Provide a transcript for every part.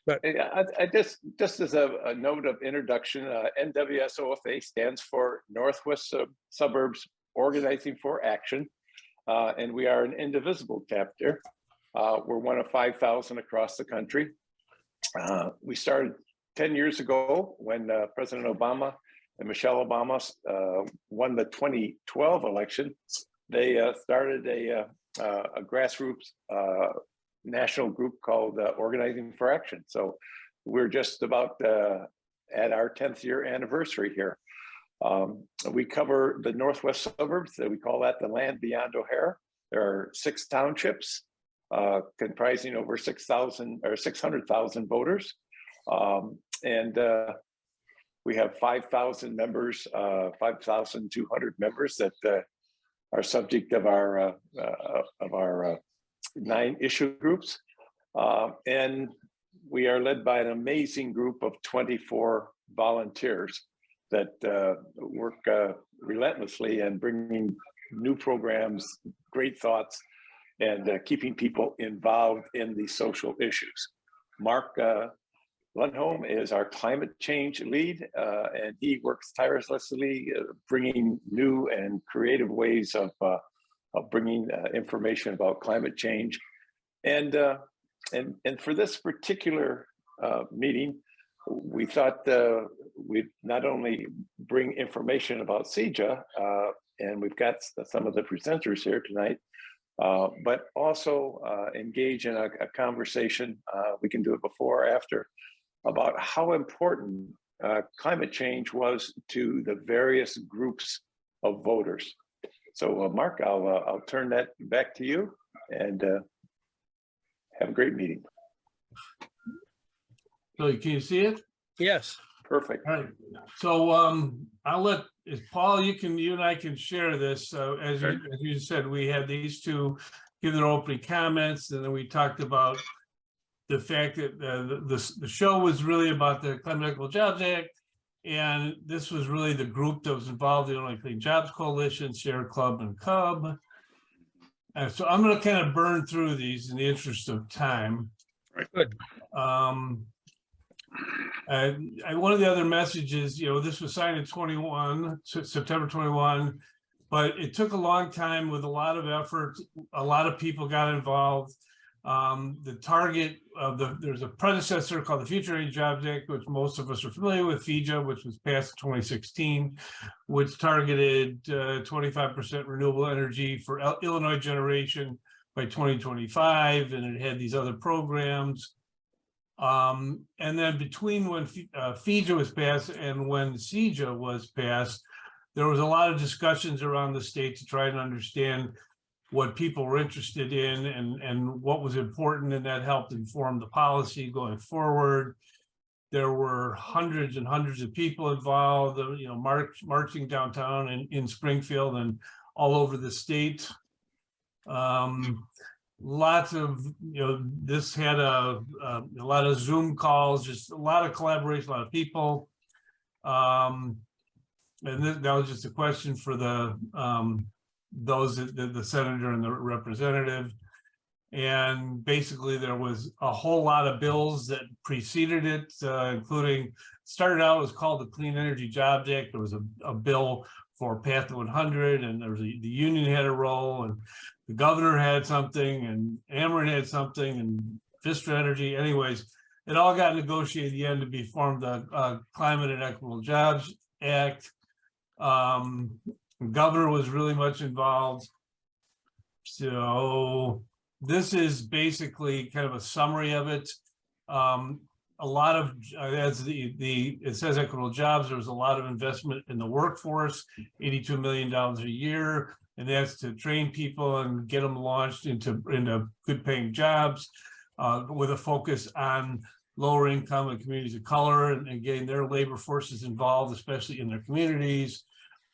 But I just as a note of introduction, NWSOFA stands for Northwest Suburbs Organizing for Action, and we are an indivisible chapter. We're one of 5,000 across the country. We started 10 years ago when President Obama and Michelle Obama won the 2012 election. They started a grassroots national group called Organizing for Action. So we're just about at our 10th year anniversary here. We cover the Northwest suburbs. We call that the land beyond O'Hare. There are 6 townships comprising over 6,000 or 600,000 voters. And we have 5,000 members, 5,200 members that are subject of our 9 issue groups. And we are led by an amazing group of 24 volunteers that work relentlessly and bringing new programs, great thoughts, and keeping people involved in these social issues. Mark Lundholm is our climate change lead, and he works tirelessly bringing new and creative ways of bringing information about climate change. And for this particular meeting, we thought we'd not only bring information about CEJA, and we've got some of the presenters here tonight, but also engage in a conversation, we can do it before or after, about how important climate change was to the various groups of voters. So Mark, I'll turn that back to you, and have a great meeting. So can you see it? yes, Perfect. All right. So I'll let Paul, you and I can share this. As you said, we had these two give their opening comments, and then we talked about the fact that the show was really about the Climate Equitable Jobs Act, and this was really the group that was involved in the Illinois Clean Jobs Coalition, Sierra Club, and Cub. And so I'm going to kind of burn through these in the interest of time. right, good. One of the other messages, this was signed in September 21, but it took a long time with a lot of effort. A lot of people got involved. The target of there's a predecessor called the Future Age Jobs Act, which most of us are familiar with, FEJA, which was passed in 2016, which targeted 25% renewable energy for Illinois generation by 2025, and it had these other programs. And then between when FEJA was passed and when CEJA was passed, there was a lot of discussions around the state to try and understand what people were interested in and what was important, and that helped inform the policy going forward. There were hundreds and hundreds of people involved, marching downtown in Springfield and all over the state. Lots of, this had a lot of Zoom calls, just a lot of collaboration, a lot of people. And that was just a question for the senator and the representative. And basically there was a whole lot of bills that preceded it, including, started out, it was called the Clean Energy Jobs Act. There was a bill for Path to 100, and there was the union had a role, and the governor had something, and Ameren had something, and Vistra Energy. Anyways, it all got negotiated at the end to be formed the Climate and Equitable Jobs Act. The governor was really much involved. So this is basically kind of a summary of it. A lot of, as it says equitable jobs, there was a lot of investment in the workforce, $82 million a year, and that's to train people and get them launched into good paying jobs, with a focus on lower income and communities of color, and getting their labor forces involved, especially in their communities.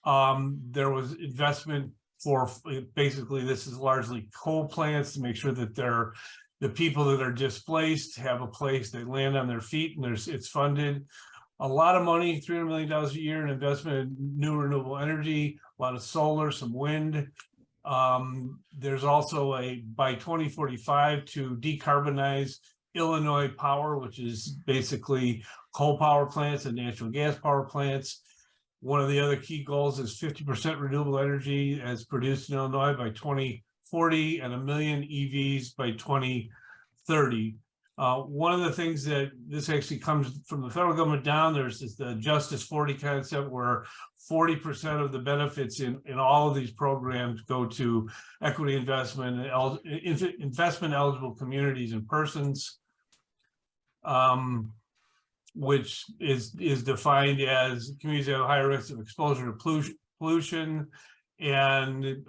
There was investment for, basically this is largely coal plants, to make sure that the people that are displaced have a place, they land on their feet, and it's funded. A lot of money, $300 million a year in investment in new renewable energy, a lot of solar, some wind. There's also by 2045 to decarbonize Illinois Power, which is basically coal power plants and natural gas power plants. One of the other key goals is 50% renewable energy as produced in Illinois by 2040 and 1 million EVs by 2030. One of the things that this actually comes from the federal government down, there's the Justice 40 concept where 40% of the benefits in all of these programs go to equity investment, investment eligible communities and persons, which is defined as communities that have higher risks of exposure to pollution, and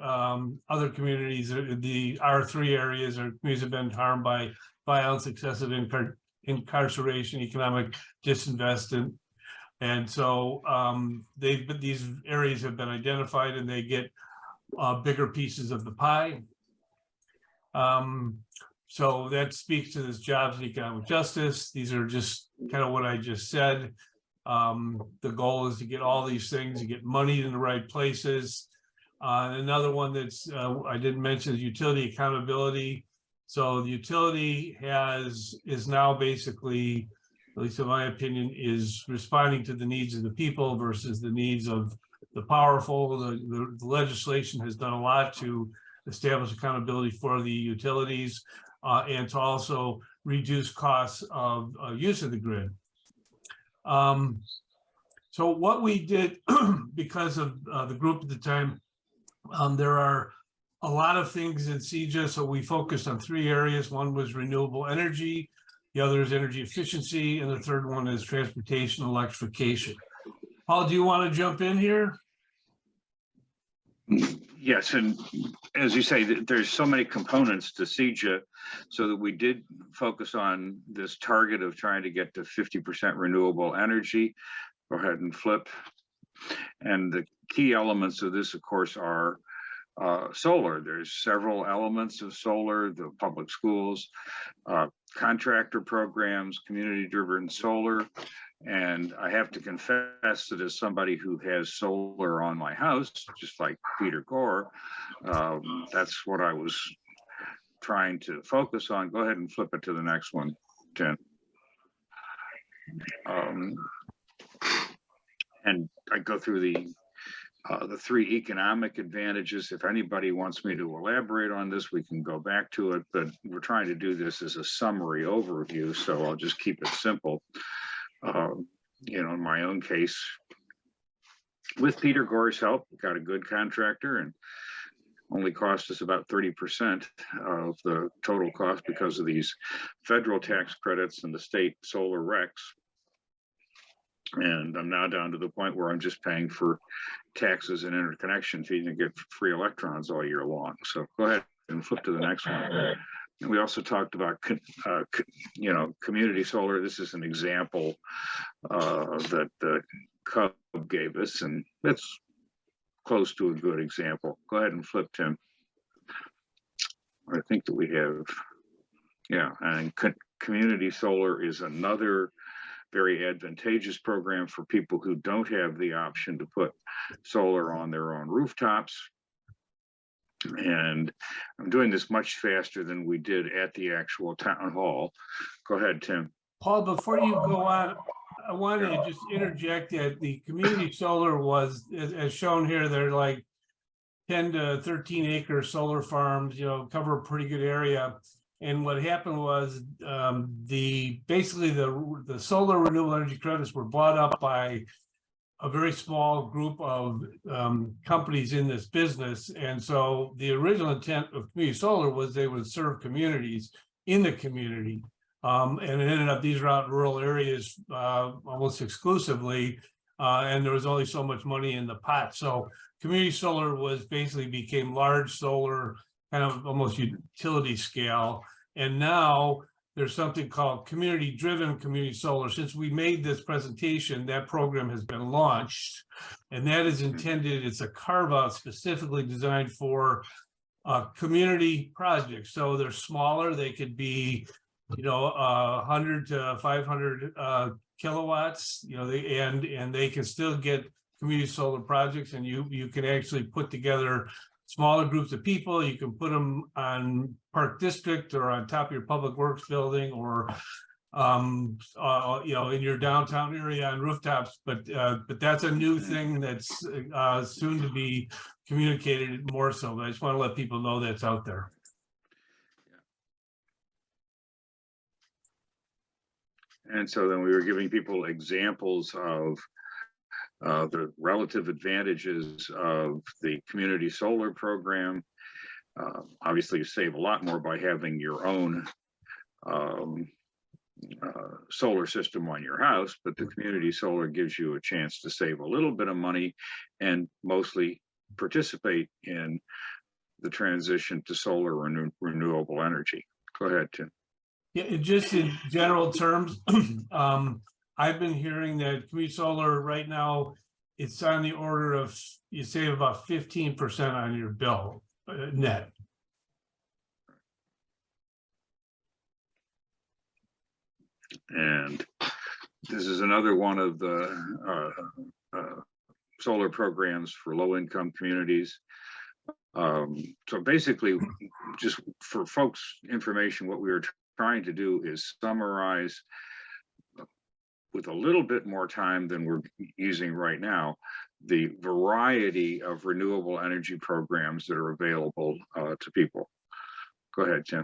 other communities, the R3 areas are communities that have been harmed by violence, excessive incarceration, economic disinvestment. And so these areas have been identified and they get bigger pieces of the pie. So that speaks to this jobs and economic justice. These are just kind of what I just said. The goal is to get all these things, to get money in the right places. Another one that's I didn't mention is utility accountability. So the utility is now basically, at least in my opinion, is responding to the needs of the people versus the needs of the powerful. The legislation has done a lot to establish accountability for the utilities and to also reduce costs of use of the grid. So what we did, because of the group at the time, there are a lot of things in CEJA, so we focused on 3 areas. One was renewable energy, the other is energy efficiency, and the third one is transportation electrification. Paul, do you want to jump in here? Yes, and as you say, there's so many components to CEJA, so that we did focus on this target of trying to get to 50% renewable energy. Go ahead and flip. And the key elements of this, of course, are solar. There's several elements of solar: the public schools, contractor programs, community-driven solar. And I have to confess that as somebody who has solar on my house, just like Peter Gore, that's what I was trying to focus on. Go ahead and flip it to the next one, Jen. And I go through the 3 economic advantages. If anybody wants me to elaborate on this, we can go back to it, but we're trying to do this as a summary overview, so I'll just keep it simple. In my own case, with Peter Gore's help, we got a good contractor and only cost us about 30% of the total cost because of these federal tax credits and the state solar recs. And I'm now down to the point where I'm just paying for taxes and interconnection fees and get free electrons all year long. So go ahead and flip to the next one. And we also talked about, community solar. This is an example that the Cub gave us, and that's close to a good example. Go ahead and flip, Tim. I think that we have, and community solar is another very advantageous program for people who don't have the option to put solar on their own rooftops. And I'm doing this much faster than we did at the actual town hall. Go ahead, Tim. Paul, before you go on, I wanted to just interject that the community solar was, as shown here, they're like 10 to 13 acre solar farms, cover a pretty good area. And what happened was basically the solar renewable energy credits were bought up by a very small group of companies in this business. And so the original intent of community solar was they would serve communities in the community. And it ended up, these are out in rural areas almost exclusively, and there was only so much money in the pot. So community solar became large solar, kind of almost utility scale. And now there's something called community-driven community solar. Since we made this presentation, that program has been launched, and that is intended, it's a carve-out specifically designed for community projects. So they're smaller, they could be, 100 to 500 kilowatts, and they can still get community solar projects, and you can actually put together smaller groups of people. You can put them on Park District or on top of your public works building, or in your downtown area on rooftops, but that's a new thing that's soon to be communicated more so. But I just want to let people know that's out there. And so then we were giving people examples of the relative advantages of the community solar program. Obviously, you save a lot more by having your own solar system on your house, but the community solar gives you a chance to save a little bit of money and mostly participate in the transition to solar renewable energy. Go ahead, Tim. Yeah, just in general terms, I've been hearing that community solar right now, it's on the order of, you save about 15% on your bill net. And this is another one of the solar programs for low-income communities. So basically, just for folks' information, what we were trying to do is summarize with a little bit more time than we're using right now, the variety of renewable energy programs that are available to people. Go ahead, Tim.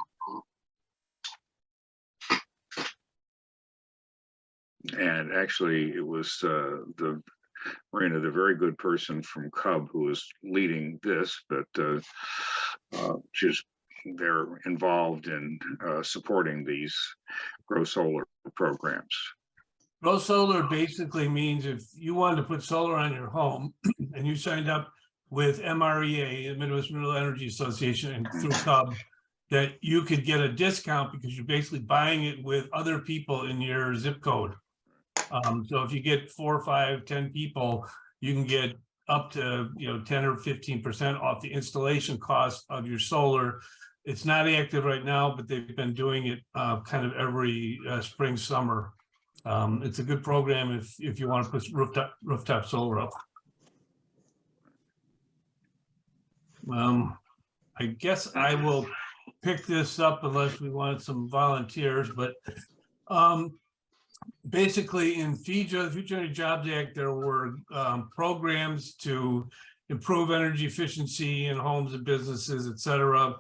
And actually, it was Marina, the very good person from Cub, who was leading this, but they're involved in supporting these Grow Solar programs. Grow Solar basically means if you wanted to put solar on your home and you signed up with MREA, the Midwest Renewable Energy Association, and through Cub, that you could get a discount because you're basically buying it with other people in your zip code. So if you get 4, 5, 10 people, you can get up to 10 or 15% off the installation cost of your solar. It's not active right now, but they've been doing it kind of every spring, summer. It's a good program if you want to put rooftop solar up. I guess I will pick this up unless we wanted some volunteers, but basically in FEJA, the Future Energy Jobs Act, there were programs to improve energy efficiency in homes and businesses, et cetera.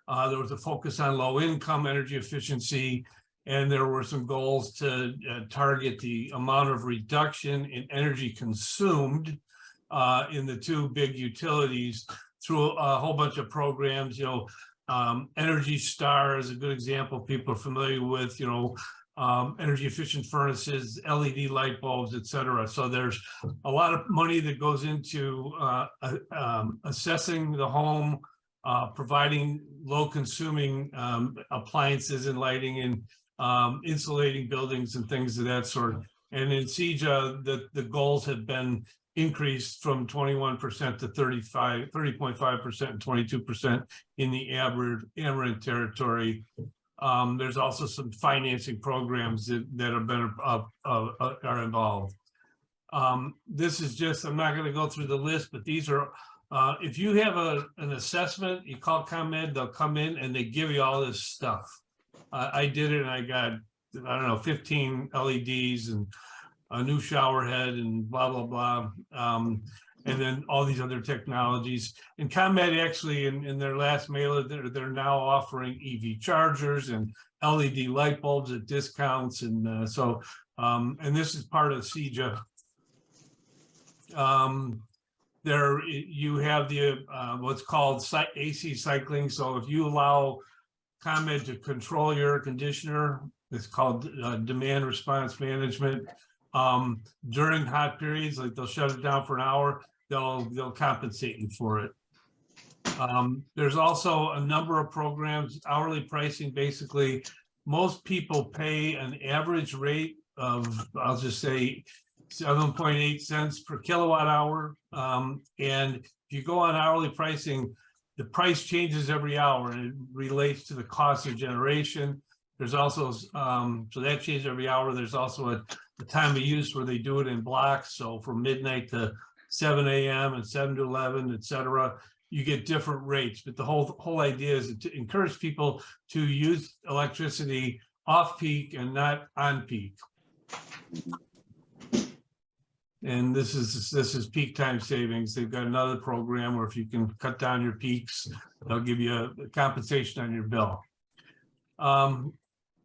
There was a focus on low income energy efficiency, and there were some goals to target the amount of reduction in energy consumed in the two big utilities through a whole bunch of programs. Energy Star is a good example people are familiar with, energy efficient furnaces, LED light bulbs, et cetera. So there's a lot of money that goes into assessing the home, providing low consuming appliances and lighting, and insulating buildings and things of that sort. And in CEJA, the goals have been increased from 21% to 30.5% and 22% in the Ameren territory. There's also some financing programs that have been are involved. This is just, I'm not going to go through the list, but these are, if you have an assessment, you call ComEd, they'll come in and they give you all this stuff. I did it and I got, I don't know, 15 LEDs and a new shower head and blah, blah, blah. And then all these other technologies. And ComEd actually, in their last mailer, they're now offering EV chargers and LED light bulbs at discounts. And and this is part of CEJA. There you have the what's called AC cycling. So if you allow ComEd to control your air conditioner, it's called demand response management. During hot periods, like they'll shut it down for an hour, they'll compensate you for it. There's also a number of programs, hourly pricing. Basically, most people pay an average rate of, I'll just say, 7.8 cents per kilowatt hour. And if you go on hourly pricing, the price changes every hour and it relates to the cost of generation. There's also, so that changes every hour. There's also a time of use where they do it in blocks. So from midnight to 7 a.m. and 7 to 11, et cetera. you get different rates. But the whole idea is to encourage people to use electricity off peak and not on peak. And this is peak time savings. They've got another program where if you can cut down your peaks, they'll give you a compensation on your bill.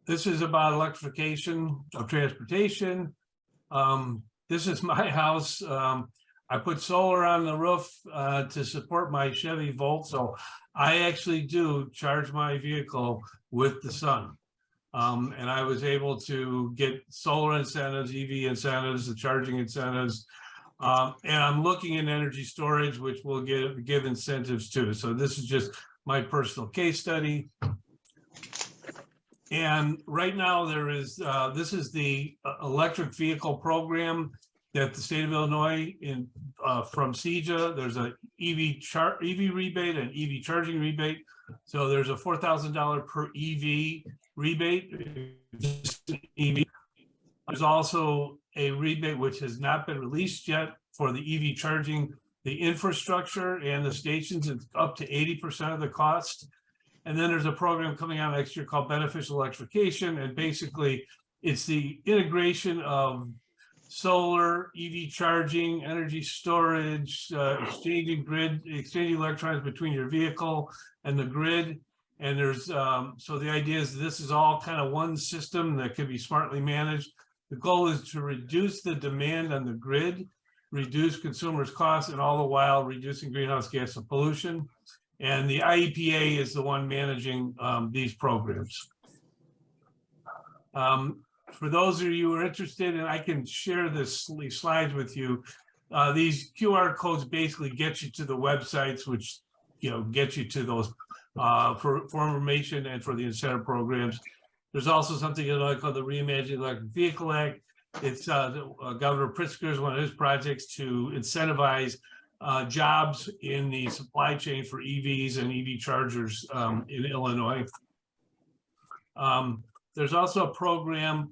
This is about electrification of transportation. This is my house. I put solar on the roof to support my Chevy Volt. So I actually do charge my vehicle with the sun. And I was able to get solar incentives, EV incentives, the charging incentives. And I'm looking at energy storage, which will give incentives too. So this is just my personal case study. And right now there is, this is the electric vehicle program that the state of Illinois from CEJA, there's a EV rebate and EV charging rebate. So there's a $4,000 per EV rebate. EV. There's also a rebate which has not been released yet for the EV charging, the infrastructure and the stations. It's up to 80% of the cost. And then there's a program coming out next year called Beneficial Electrification. And basically it's the integration of solar, EV charging, energy storage, exchanging electrons between your vehicle and the grid. And there's, so the idea is this is all kind of one system that can be smartly managed. The goal is to reduce the demand on the grid, reduce consumers' costs, and all the while reducing greenhouse gas and pollution. And the IEPA is the one managing these programs. For those of you who are interested, and I can share these slides with you, these QR codes basically get you to the websites, which get you to those for information and for the incentive programs. There's also something called the Reimagining Electric Vehicle Act. It's Governor Pritzker's one of his projects to incentivize jobs in the supply chain for EVs and EV chargers in Illinois. There's also a program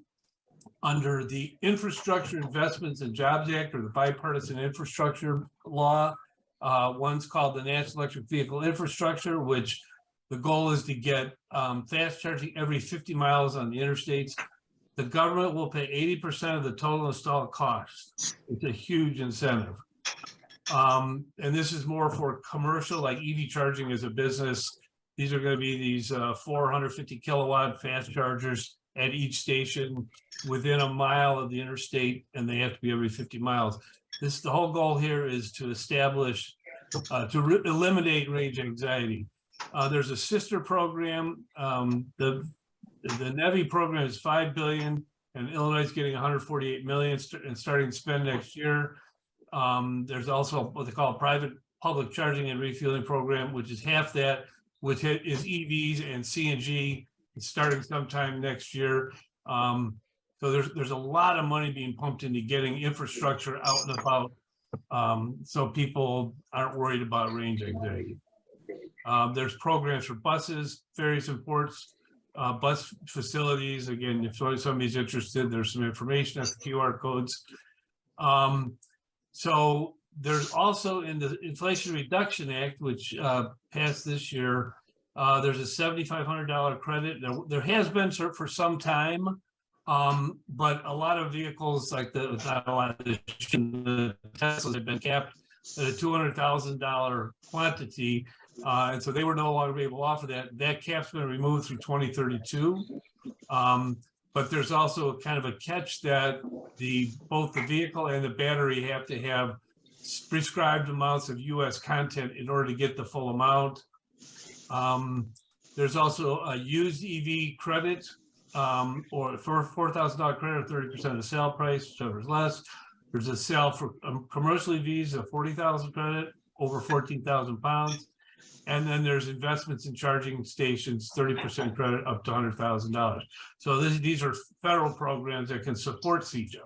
under the Infrastructure Investments and Jobs Act, or the Bipartisan Infrastructure Law. One's called the National Electric Vehicle Infrastructure, which the goal is to get fast charging every 50 miles on the interstates. The government will pay 80% of the total installed cost. It's a huge incentive. And this is more for commercial, like EV charging as a business. These are going to be these 450 kilowatt fast chargers at each station within a mile of the interstate, and they have to be every 50 miles. The whole goal here is to establish, eliminate range anxiety. There's a sister program. The NEVI program is $5 billion, and Illinois is getting $148 million and starting to spend next year. There's also what they call a private public charging and refueling program, which is half that, which is EVs and CNG. It's starting sometime next year. So there's a lot of money being pumped into getting infrastructure out and about, so people aren't worried about range anxiety. There's programs for buses, ferries and ports, bus facilities. Again, if somebody's interested, there's some information at the QR codes. So there's also in the Inflation Reduction Act, which passed this year, there's a $7,500 credit. There has been for some time, but a lot of vehicles, like the Teslas, have been capped at a $200,000 quantity, and so they were no longer able to offer that. That cap's been removed through 2032. But there's also kind of a catch that both the vehicle and the battery have to have prescribed amounts of US content in order to get the full amount. There's also a used EV credit, or for $4,000 credit, 30% of the sale price, whichever is less. There's a sale for commercial EVs of 40,000 credit, over 14,000 pounds. And then there's investments in charging stations, 30% credit up to $100,000. So these are federal programs that can support CEJA.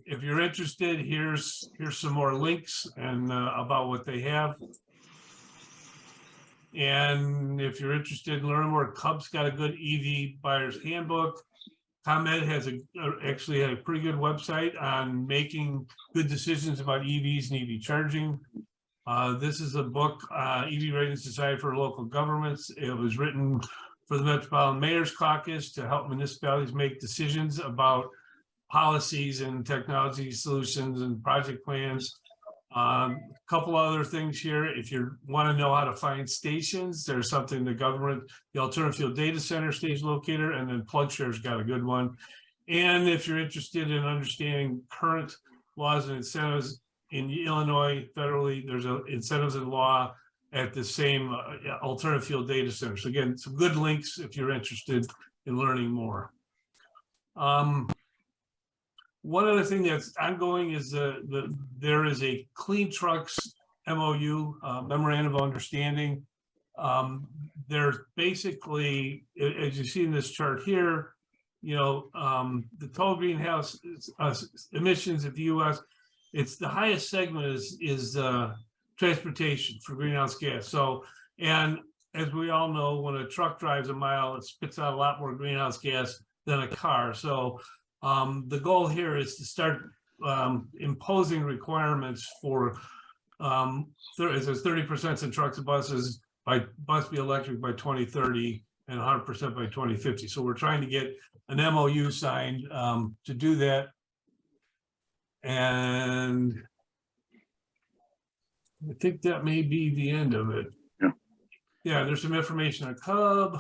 If you're interested, here's some more links and about what they have. And if you're interested in learning more, CUB's got a good EV buyer's handbook. ComEd has actually had a pretty good website on making good decisions about EVs and EV charging. This is a book, EV Rating Society for Local Governments. It was written for the Metropolitan Mayor's Caucus to help municipalities make decisions about policies and technology solutions and project plans. A couple other things here. If you want to know how to find stations, there's something the government, the Alternative Fuel Data Center Station Locator, and then PlugShare's got a good one. And if you're interested in understanding current laws and incentives in Illinois federally, there's incentives in law at the same Alternative Fuel Data Center. So again, some good links if you're interested in learning more. One other thing that's ongoing is there is a Clean Trucks MOU, Memorandum of Understanding. There's basically, as you see in this chart here, you know, the total greenhouse emissions of the U.S., it's the highest segment is transportation for greenhouse gas. So, and as we all know, when a truck drives a mile, it spits out a lot more greenhouse gas than a car. So the goal here is to start imposing requirements for, it says 30% in trucks and buses, must be electric by 2030 and 100% by 2050. So we're trying to get an MOU signed to do that. And I think that may be the end of it. Yeah, there's some information on CUB.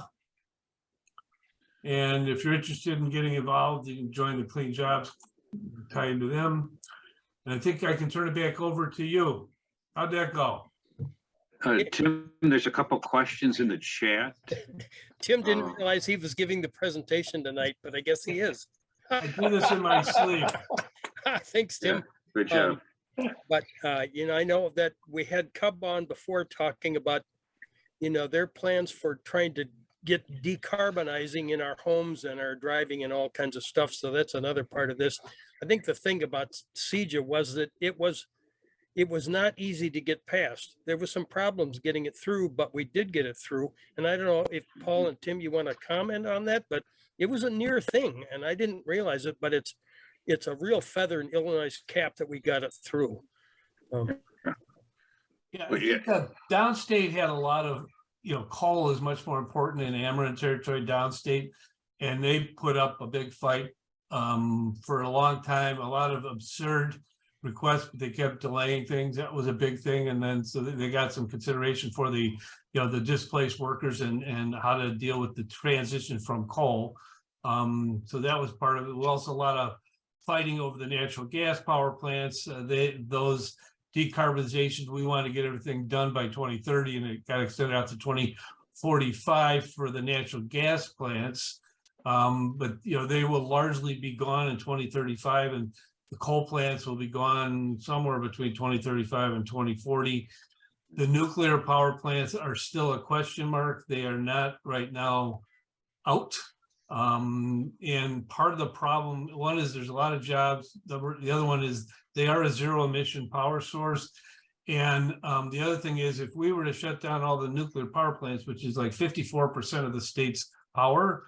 And if you're interested in getting involved, you can join the Clean Jobs, tie into them. And I think I can turn it back over to you. How'd that go? Tim, there's a couple questions in the chat. Tim didn't realize he was giving the presentation tonight, but I guess he is. I do this in my sleep. Thanks, Tim. Yeah, good job. But, you know, I know that we had CUB on before talking about, you know, their plans for trying to get decarbonizing in our homes and our driving and all kinds of stuff. So that's another part of this. I think the thing about CEJA was that it was not easy to get past. There was some problems getting it through, but we did get it through. And I don't know if Paul and Tim, you want to comment on that, but it was a near thing and I didn't realize it, but it's a real feather in Illinois' cap that we got it through. Yeah, I think downstate had a lot of, you know, coal is much more important in Ameren territory downstate, and they put up a big fight for a long time, a lot of absurd requests, but they kept delaying things. That was a big thing. And then so they got some consideration for the, you know, the displaced workers and how to deal with the transition from coal. So that was part of it. Also a lot of fighting over the natural gas power plants. Those decarbonizations, we want to get everything done by 2030, and it got extended out to 2045 for the natural gas plants. But you know, they will largely be gone in 2035, and the coal plants will be gone somewhere between 2035 and 2040. The nuclear power plants are still a question mark. They are not right now out. And part of the problem, one is there's a lot of jobs. The other one is they are a zero emission power source. And the other thing is, if we were to shut down all the nuclear power plants, which is like 54% of the state's power,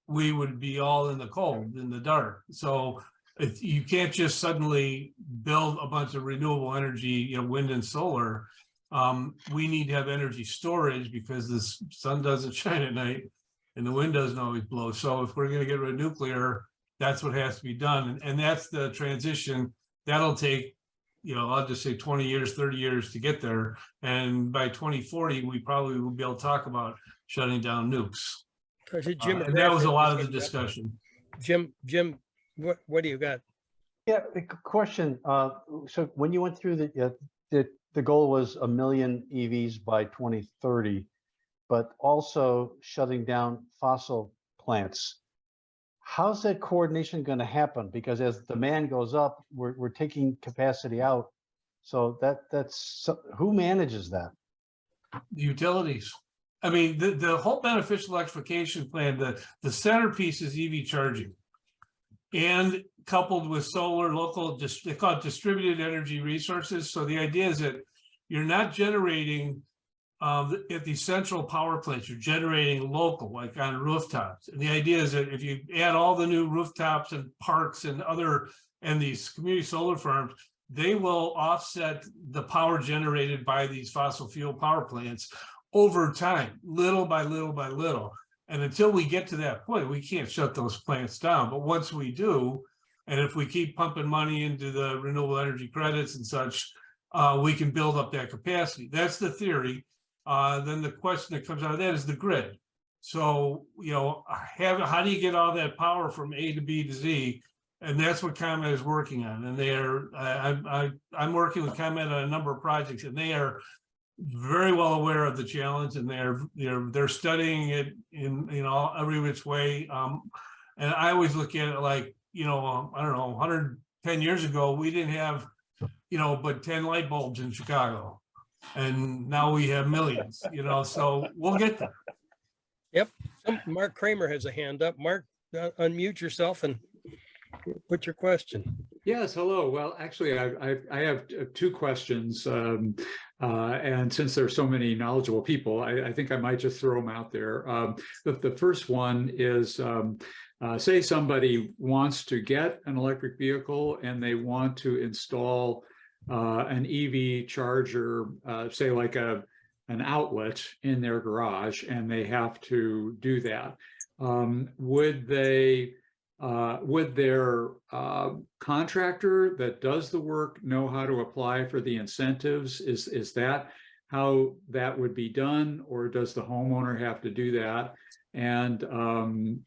we would be all in the cold, in the dark. So you can't just suddenly build a bunch of renewable energy, you know, wind and solar. We need to have energy storage because the sun doesn't shine at night and the wind doesn't always blow. So if we're going to get rid of nuclear, that's what has to be done. And that's the transition. That'll take, you know, I'll just say 20 years, 30 years to get there. And by 2040, we probably will be able to talk about shutting down nukes. And that was a lot of the discussion. Jim, what do you got? Yeah, a question. So when you went through the goal was 1 million EVs by 2030, but also shutting down fossil plants. How's that coordination going to happen? Because as demand goes up, we're taking capacity out. So that's who manages that? The utilities. I mean, the whole beneficial electrification plan, the centerpiece is EV charging, and coupled with solar, local, they call it distributed energy resources. So the idea is that you're not generating at the central power plants, you're generating local, like on rooftops. And the idea is that if you add all the new rooftops and parks and these community solar farms, they will offset the power generated by these fossil fuel power plants over time, little by little by little. And until we get to that point, we can't shut those plants down. But once we do, and if we keep pumping money into the renewable energy credits and such, we can build up that capacity. That's the theory. Then the question that comes out of that is the grid. So, you know, how do you get all that power from A to B to Z? And that's what ComEd is working on. And they are, I'm working with ComEd on a number of projects, and they are very well aware of the challenge, and they're studying it in all every which way. And I always look at it like, you know, I don't know, 110 years ago, we didn't have, you know, but 10 light bulbs in Chicago. And now we have millions, you know, so we'll get there. Yep. Mark Kramer has a hand up. Mark, unmute yourself and put your question. Yes, hello. Well, actually, I have two questions. And since there's so many knowledgeable people, I think I might just throw them out there. The first one is, say somebody wants to get an electric vehicle and they want to install an EV charger, say like an outlet in their garage, and they have to do that. Would their contractor that does the work know how to apply for the incentives? Is that how that would be done, or does the homeowner have to do that? And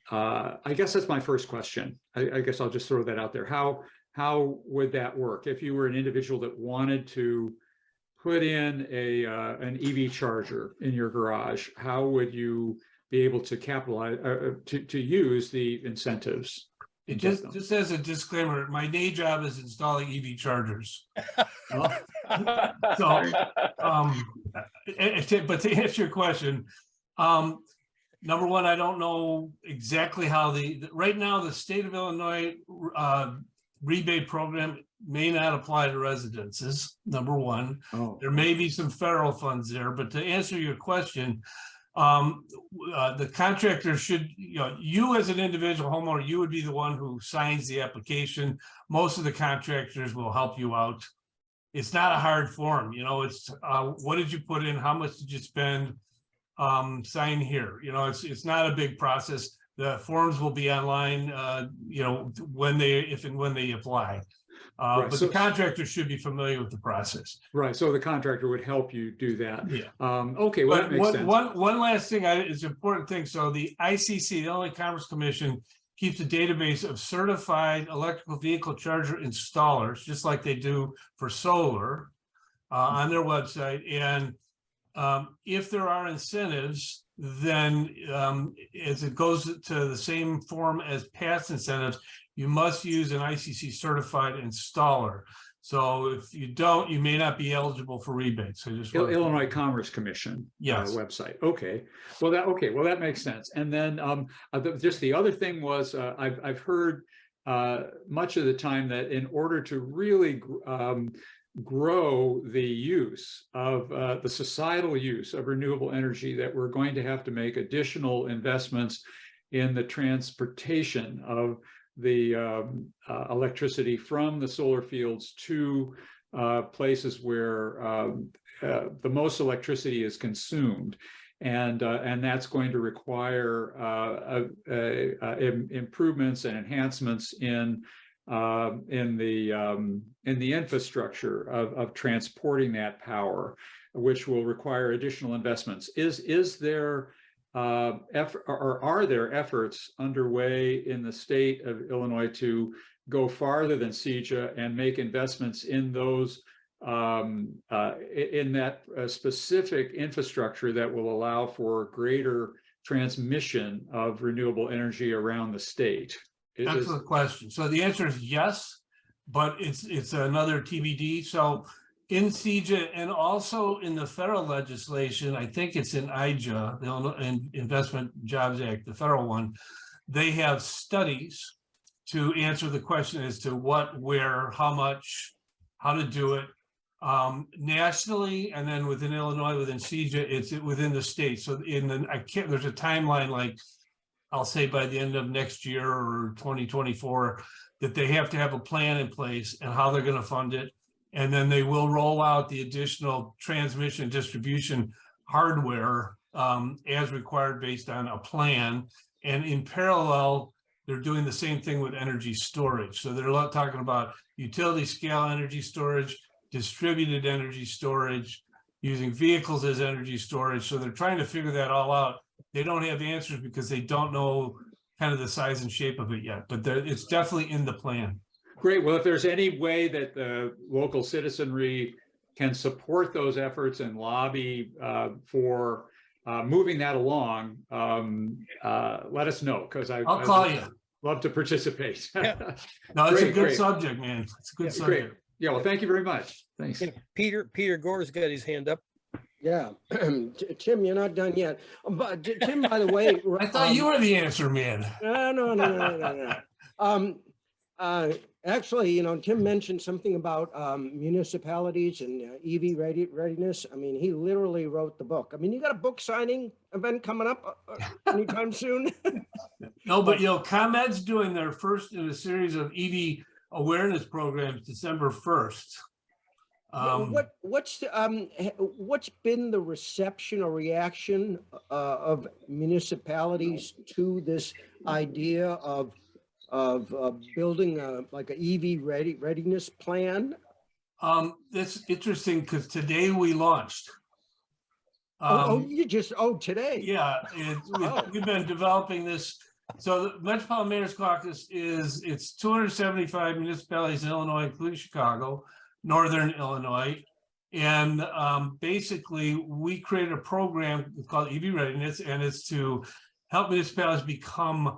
I guess that's my first question. I guess I'll just throw that out there. How would that work if you were an individual that wanted to put in an EV charger in your garage? How would you be able to capitalize to use the incentives? It just as a disclaimer, my day job is installing EV chargers. But to answer your question, number one, I don't know exactly how right now the state of Illinois rebate program may not apply to residences, number one. Oh. There may be some federal funds there, but to answer your question, the contractor should, you know, you as an individual homeowner, you would be the one who signs the application. Most of the contractors will help you out. It's not a hard form, you know, it's what did you put in? How much did you spend? Sign here. You know, it's not a big process. The forms will be online, you know, if and when they apply. Right, but the contractor should be familiar with the process. Right. So the contractor would help you do that. Yeah. Okay. Well, that makes sense. One last thing is an important thing. So the ICC, the Illinois Commerce Commission, keeps a database of certified electrical vehicle charger installers, just like they do for solar, on their website. And if there are incentives, then as it goes to the same form as past incentives, you must use an ICC certified installer. So if you don't, you may not be eligible for rebates. So just Illinois Commerce Commission website. Okay. Well, that makes sense. And then just the other thing was I've heard much of the time that in order to really grow the use of the societal use of renewable energy, that we're going to have to make additional investments in the transportation of the electricity from the solar fields to places where the most electricity is consumed. And that's going to require improvements and enhancements in the infrastructure of transporting that power, which will require additional investments. Is there effort, or are there efforts underway in the state of Illinois to go farther than CEJA and make investments in those in that specific infrastructure that will allow for greater transmission of renewable energy around the state? Excellent question. So the answer is yes, but it's another TBD. So in CEJA and also in the federal legislation, I think it's in IJA, the Illinois Investment Jobs Act, the federal one, they have studies to answer the question as to what, where, how much, how to do it nationally, and then within Illinois, within CEJA, it's within the state. So there's a timeline, like I'll say by the end of next year or 2024, that they have to have a plan in place and how they're going to fund it. And then they will roll out the additional transmission distribution hardware as required based on a plan. And in parallel, they're doing the same thing with energy storage. So they're talking about utility scale energy storage, distributed energy storage, using vehicles as energy storage. So they're trying to figure that all out. They don't have answers because they don't know kind of the size and shape of it yet, but it's definitely in the plan. Great. Well, if there's any way that the local citizenry can support those efforts and lobby for moving that along, let us know, because I'll call you. Love to participate. Yeah. No, it's a Great, good great. subject, man. It's a good Yeah, subject. great. Yeah, well, thank you very much. Thanks. Peter Gore's got his hand up. Yeah, Tim, you're not done yet. But Tim, by the way, I thought you were the answer man. No. Actually, you know, Tim mentioned something about municipalities and EV readiness. I mean, he literally wrote the book. I mean, you got a book signing event coming up anytime soon? No, but you know, ComEd's doing their first in a series of EV awareness programs December 1st. What's been the reception or reaction of municipalities to this idea of building like an EV readiness plan? That's interesting because today we launched. Today? Yeah, we've been developing this. So the Metropolitan Mayor's Caucus it's 275 municipalities in Illinois, including Chicago, Northern Illinois. And basically we created a program called EV Readiness, and it's to help municipalities become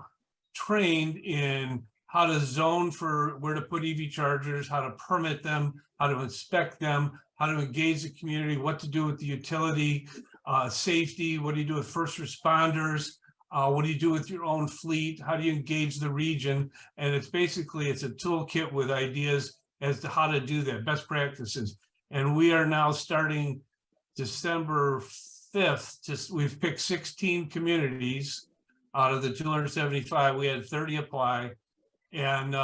trained in how to zone for where to put EV chargers, how to permit them, how to inspect them, how to engage the community, what to do with the utility, safety, what do you do with first responders, what do you do with your own fleet, how do you engage the region? And it's a toolkit with ideas as to how to do that, best practices. And we are now starting December 5th, we've picked 16 communities out of the 275. We had 30 apply, and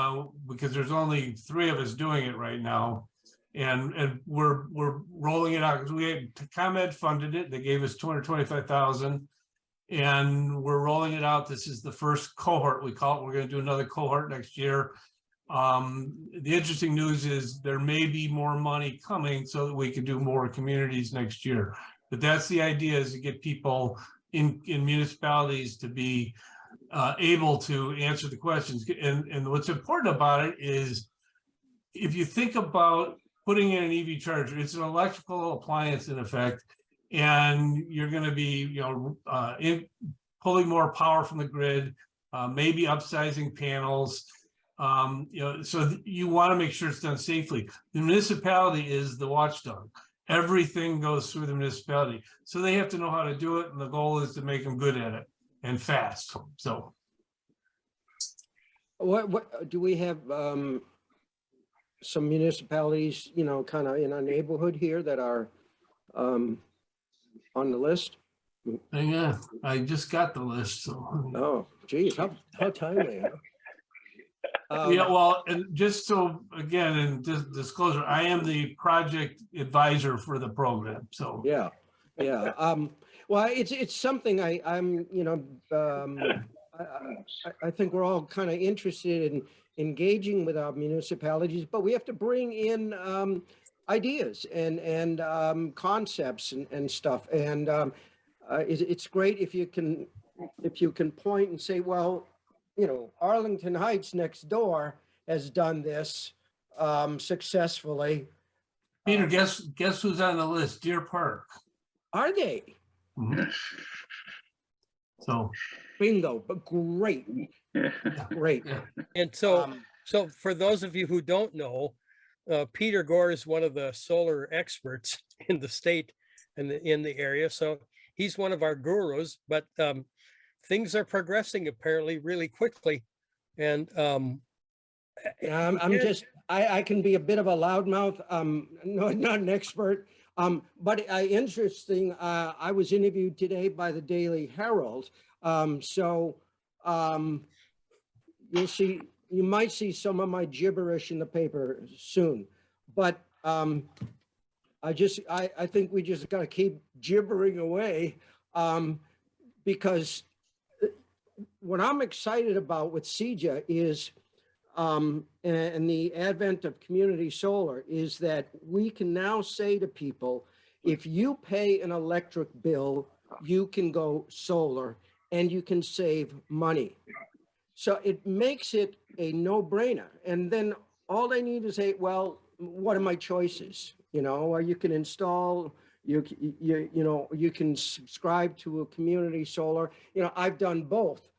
because there's only 3 of us doing it right now, and we're rolling it out because we had ComEd funded it. They gave us $225,000, and we're rolling it out. This is the first cohort, we call it. We're going to do another cohort next year. The interesting news is there may be more money coming so that we can do more communities next year. But that's the idea, is to get people in municipalities to be able to answer the questions. And what's important about it is, if you think about putting in an EV charger, it's an electrical appliance in effect, and you're going to be, pulling more power from the grid, maybe upsizing panels. So you want to make sure it's done safely. The municipality is the watchdog. Everything goes through the municipality, so they have to know how to do it, and the goal is to make them good at it and fast. So, What do we have? Some municipalities, kind of in our neighborhood here that are on the list. yeah, I just got the list. So. Oh, geez, how timely, huh? Yeah, well, and just so, again, in disclosure, I am the project advisor for the program, so. Yeah. Well, it's something I'm, I think we're all kind of interested in engaging with our municipalities, but we have to bring in ideas and concepts and stuff. And it's great if you can point and say, well, Arlington Heights next door has done this successfully. Peter, guess who's on the list? Deer Park. Are they? Mm-hmm. So. Bingo, but great. Great. Yeah. And so for those of you who don't know, Peter Gore is one of the solar experts in the state and in the area. So he's one of our gurus, but things are progressing apparently really quickly. And I can be a bit of a loudmouth. Not an expert. But interesting. I was interviewed today by the Daily Herald. So you might see some of my gibberish in the paper soon. But I think we just got to keep gibbering away, because what I'm excited about with CEJA is, and the advent of community solar, is that we can now say to people, if you pay an electric bill, you can go solar and you can save money. So it makes it a no-brainer. And then all they need to say, well, what are my choices? You know, or you can install, you can subscribe to a community solar. You know, I've done both.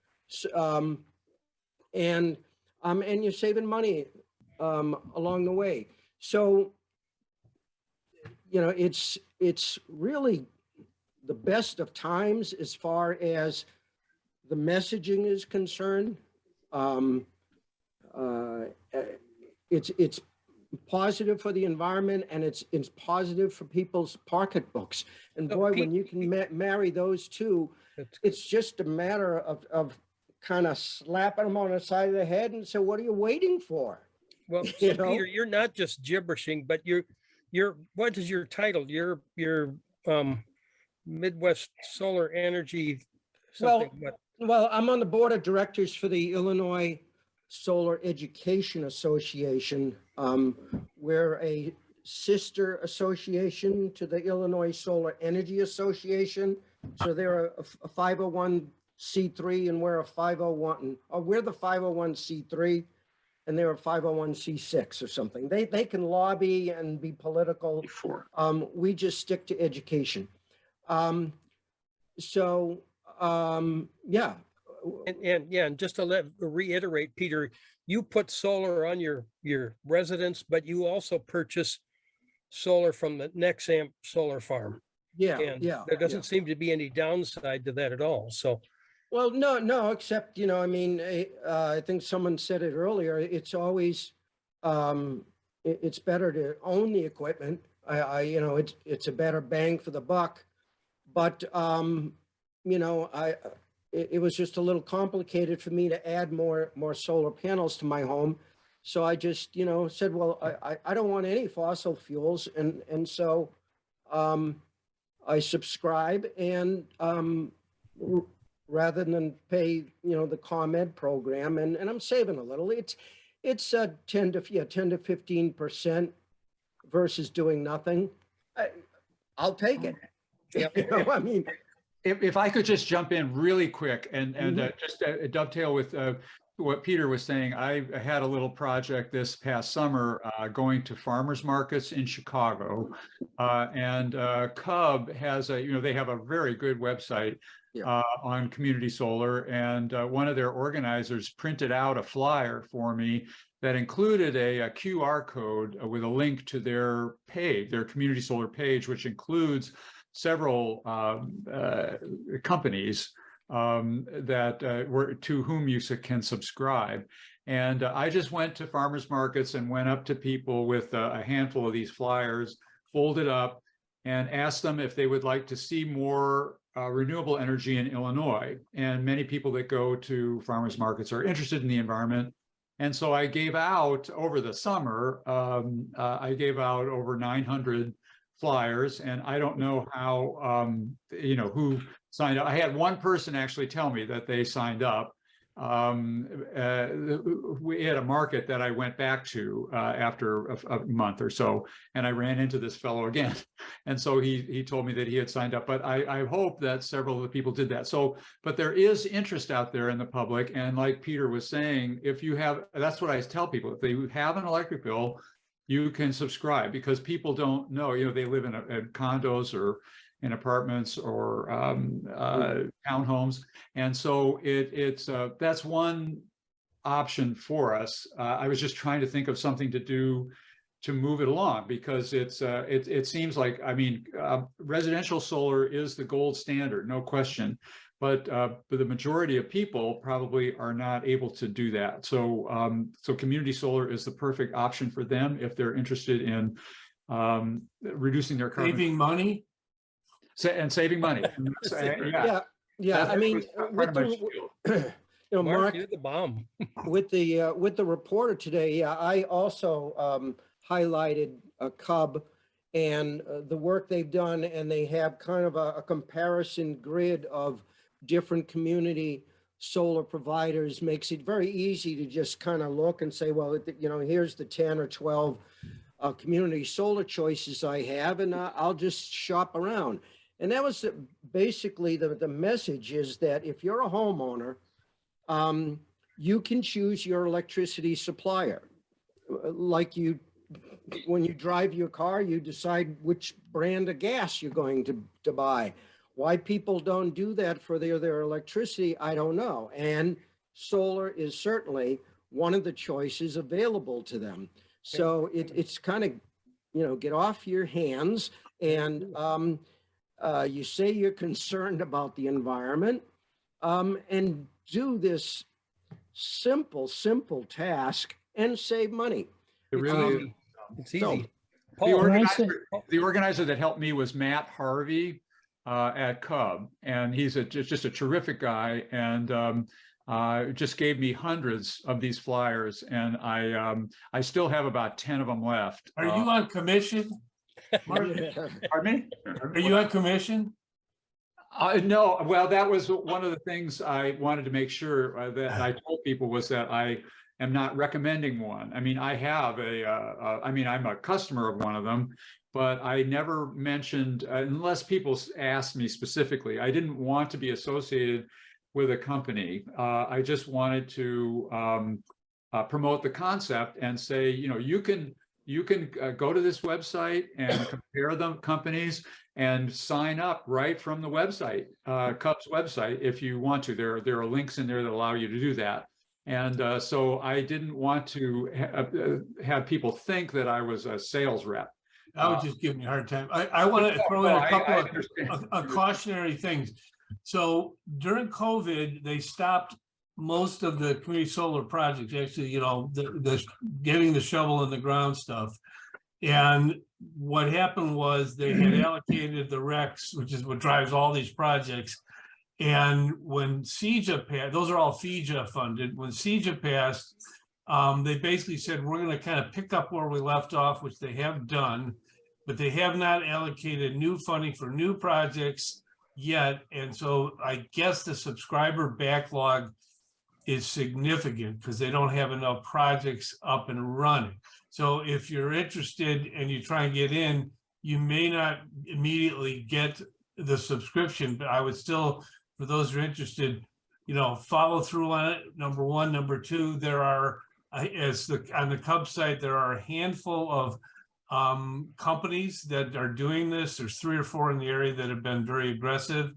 And you're saving money along the way. So, you know, it's really the best of times as far as the messaging is concerned. It's positive for the environment, and it's positive for people's pocketbooks. And So, boy, Pete, when you can marry those two, it's just a matter of kind of slapping them on the side of the head and say, what are you waiting for? well, You so know? Peter, you're not just gibberishing, but you're what is your title? You're Midwest Solar Energy something. Well, I'm on the board of directors for the Illinois Solar Education Association. We're a sister association to the Illinois Solar Energy Association. So they're a 501c3 and we're a 501, or we're the 501c3 and they're a 501c6 or something. They can lobby and be political. We just stick to education. Yeah. And just to reiterate, Peter, you put solar on your residence, but you also purchase solar from the Nexamp solar farm. Yeah, And yeah. there doesn't seem to be any downside to that at all. So, well, no, except, you know, I mean, I think someone said it earlier. It's always, it's better to own the equipment. You know, it's a better bang for the buck. But, you know, it was just a little complicated for me to add more solar panels to my home. So I just, you know, said, well, I don't want any fossil fuels. And so I subscribe, and rather than pay, you know, the ComEd program, and I'm saving a little. It's 10 to 15% versus doing nothing. I'll take it. yep. You know, I mean, If I could just jump in really quick and just dovetail with what Peter was saying, I had a little project this past summer going to farmers markets in Chicago, and Cub has they have a very good website on community solar, and one of their organizers printed out a flyer for me that included a QR code with a link to their page, their community solar page, which includes several companies that were to whom you can subscribe. And I just went to farmers markets and went up to people with a handful of these flyers, folded up, and asked them if they would like to see more renewable energy in Illinois. And many people that go to farmers markets are interested in the environment. And so I gave out over the summer, I gave out over 900 flyers, and I don't know how, who signed up. I had one person actually tell me that they signed up. We had a market that I went back to after a month or so, and I ran into this fellow again. And so he told me that he had signed up, but I hope that several of the people did that. So, but there is interest out there in the public. And like Peter was saying, if you have, that's what I tell people, if they have an electric bill, you can subscribe, because people don't know, they live in condos or in apartments or townhomes. And so it's that's one option for us. I was just trying to think of something to do to move it along, because it seems like, I mean, residential solar is the gold standard, no question. But the majority of people probably are not able to do that. So so community solar is the perfect option for them if they're interested in reducing their carbon. Saving money? Saving money. Yeah. I mean, with the, Mark, you're the bomb. with the reporter today, I also highlighted Cub and the work they've done, and they have kind of a comparison grid of different community solar providers. Makes it very easy to just kind of look and say, well, you know, here's the 10 or 12 community solar choices I have, and I'll just shop around. And that was basically the message, is that if you're a homeowner, you can choose your electricity supplier. Like when you drive your car, you decide which brand of gas you're going to buy. Why people don't do that for their electricity, I don't know. And solar is certainly one of the choices available to them. So it's kind of, you know, get off your hands, and you say you're concerned about the environment, and do this simple task and save money. It really is. It's easy. So, The organizer that helped me was Matt Harvey at Cub, and he's just a terrific guy, and just gave me hundreds of these flyers, and I still have about 10 of them left. Are you on commission? Pardon me? Are you on commission? No, well, that was one of the things I wanted to make sure that I told people, was that I am not recommending one. I mean, I have I'm a customer of one of them, but I never mentioned, unless people asked me specifically, I didn't want to be associated with a company. I just wanted to promote the concept and say, you know, you can go to this website and compare the companies and sign up right from the website, Cub's website, if you want to. There are links in there that allow you to do that. And so I didn't want to have people think that I was a sales rep. I would just give me a hard time. I want to throw in a couple of cautionary things. So during COVID, they stopped most of the community solar projects, actually, you know, the getting the shovel in the ground stuff. And what happened was they had allocated the RECs, which is what drives all these projects. And when CEJA passed, those are all FEJA funded. When CEJA passed, they basically said, we're going to kind of pick up where we left off, which they have done, but they have not allocated new funding for new projects yet. And so I guess the subscriber backlog is significant because they don't have enough projects up and running. So if you're interested and you try and get in, you may not immediately get the subscription, but I would still, for those who are interested, you know, follow through on it. Number one. Number two, there are, on the Cub site, there are a handful of companies that are doing this. There's 3 or 4 in the area that have been very aggressive.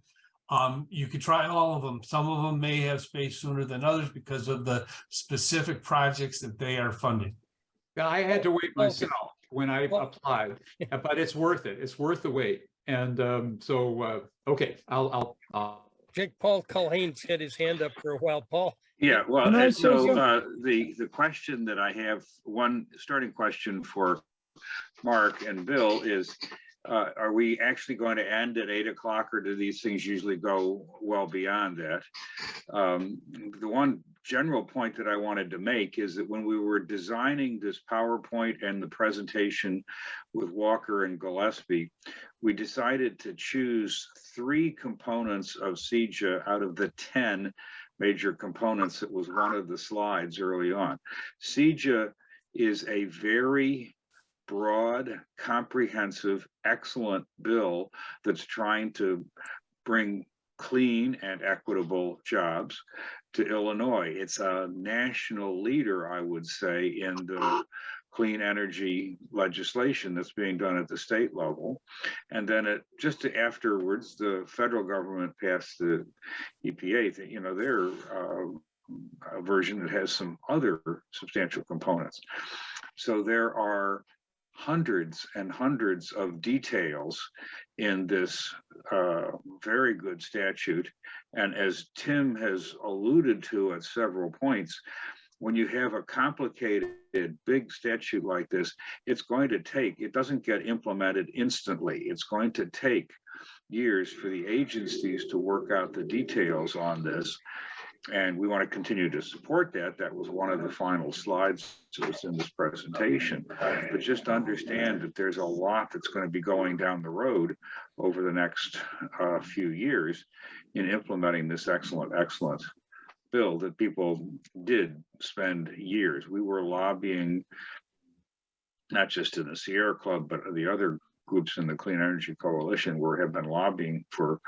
You could try all of them. Some of them may have space sooner than others because of the specific projects that they are funding. I had to wait myself when I applied, but it's worth it. It's worth the wait. And okay, I'll. Jake, Paul Culhane's had his hand up for a while. Paul. Yeah, well, and so the question that I have, one starting question for Mark and Bill is, are we actually going to end at 8 o'clock, or do these things usually go well beyond that? The one general point that I wanted to make is that when we were designing this PowerPoint and the presentation with Walker and Gillespie, we decided to choose 3 components of CEJA out of the 10 major components that was one of the slides early on. CEJA is a very broad, comprehensive, excellent bill that's trying to bring clean and equitable jobs to Illinois. It's a national leader, I would say, in the clean energy legislation that's being done at the state level. And then just afterwards, the federal government passed the EPA, you know, their a version that has some other substantial components. So there are hundreds and hundreds of details in this very good statute. And as Tim has alluded to at several points, when you have a complicated big statute like this, it's going to take, it doesn't get implemented instantly. It's going to take years for the agencies to work out the details on this. And we want to continue to support that. That was one of the final slides that was in this presentation. But just understand that there's a lot that's going to be going down the road over the next few years in implementing this excellent bill that people did spend years. We were lobbying, not just in the Sierra Club, but the other groups in the Clean Energy Coalition have been lobbying for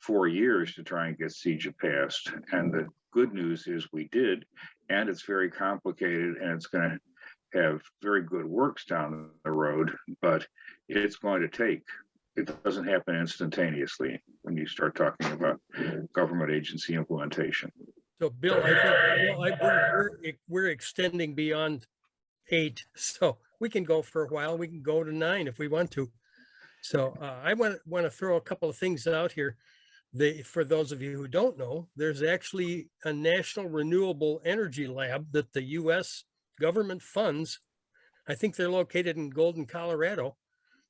4 years to try and get CEJA passed. And the good news is we did, and it's very complicated, and it's going to have very good works down the road, but it's going to take, it doesn't happen instantaneously when you start talking about government agency implementation. So Bill, we're extending beyond 8, so we can go for a while. We can go to 9 if we want to. So I want to throw a couple of things out here. For those of you who don't know, there's actually a National Renewable Energy Lab that the U.S. government funds. I think they're located in Golden, Colorado,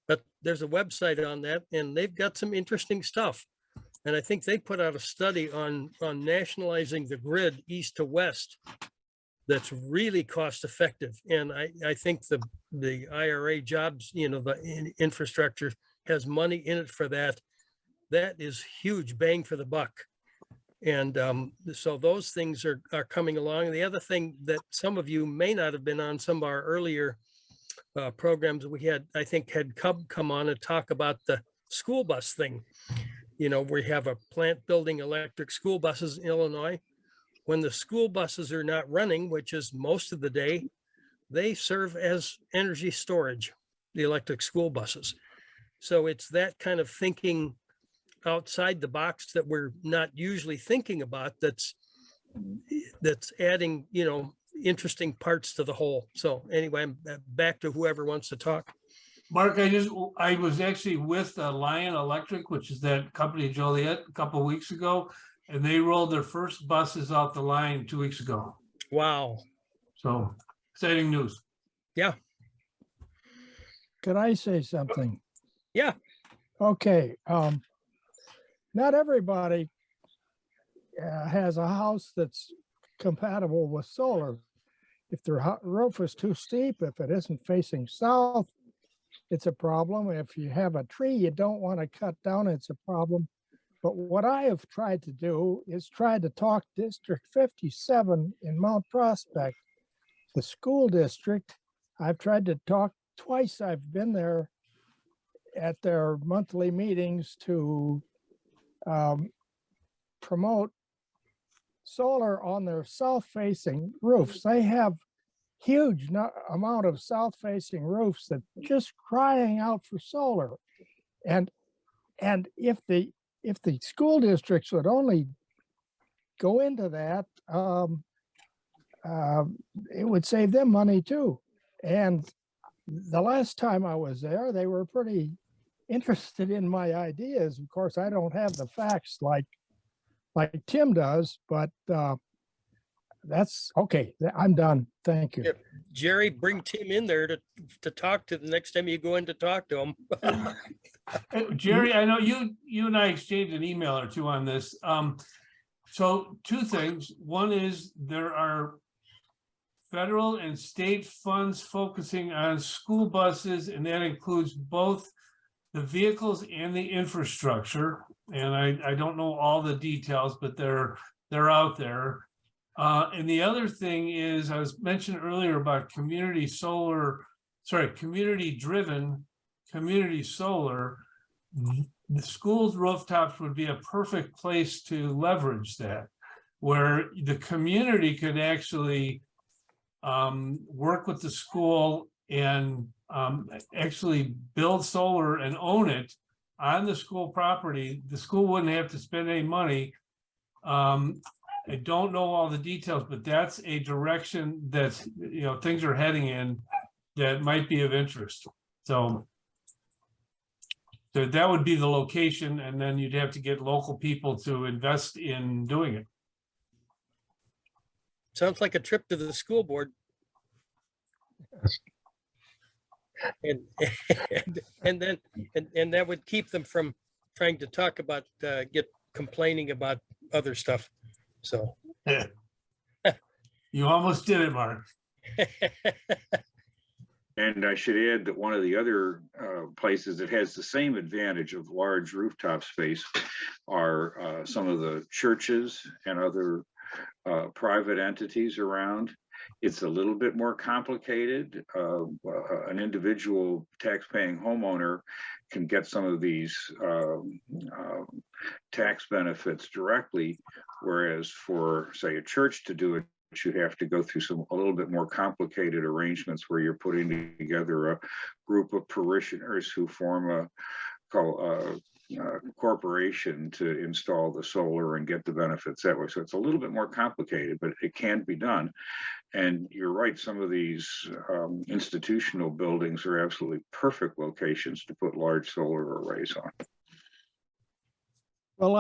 but there's a website on that, and they've got some interesting stuff. And I think they put out a study on nationalizing the grid east to west that's really cost effective. And I think the IRA jobs, the infrastructure has money in it for that. That is huge bang for the buck. And so those things are coming along. And the other thing that some of you may not have been on some of our earlier programs, we had Cub come on and talk about the school bus thing. We have a plant building electric school buses in Illinois. When the school buses are not running, which is most of the day, they serve as energy storage, the electric school buses. So it's that kind of thinking outside the box that we're not usually thinking about that's adding, interesting parts to the whole. So anyway, I'm back to whoever wants to talk. Mark, I was actually with Lion Electric, which is that company in Joliet, a couple of weeks ago, and they rolled their first buses off the line 2 weeks ago. Wow. So exciting news. Yeah. Could I say something? Yeah. Okay. Not everybody has a house that's compatible with solar. If their roof is too steep, if it isn't facing south, it's a problem. If you have a tree you don't want to cut down, it's a problem. But what I have tried to do is try to talk District 57 in Mount Prospect, the school district. I've tried to talk twice. I've been there at their monthly meetings to promote solar on their south-facing roofs. They have huge amount of south-facing roofs that just crying out for solar. And if the school districts would only go into that, it would save them money too. And the last time I was there, they were pretty interested in my ideas. Of course, I don't have the facts like Tim does, but that's okay. I'm done. Thank you. Yeah. Jerry, bring Tim in there to talk to the next time you go in to talk to him. Hey, Jerry, I know you and I exchanged an email or two on this. So 2 things. One is there are federal and state funds focusing on school buses, and that includes both the vehicles and the infrastructure. And I don't know all the details, but they're out there. And the other thing is, I was mentioned earlier about community driven community solar. The school's rooftops would be a perfect place to leverage that, where the community could actually work with the school and actually build solar and own it on the school property. The school wouldn't have to spend any money. I don't know all the details, but that's a direction that things are heading in that might be of interest. So that would be the location, and then you'd have to get local people to invest in doing it. Sounds like a trip to the school board. And that would keep them from trying to talk about complaining about other stuff. So You almost did it, Mark. And I should add that one of the other places that has the same advantage of large rooftop space are some of the churches and other private entities around. It's a little bit more complicated. An individual tax-paying homeowner can get some of these tax benefits directly, whereas for, say, a church to do it, you have to go through a little bit more complicated arrangements where you're putting together a group of parishioners who form a corporation to install the solar and get the benefits that way. So it's a little bit more complicated, but it can be done. And you're right, some of these institutional buildings are absolutely perfect locations to put large solar arrays on. Well,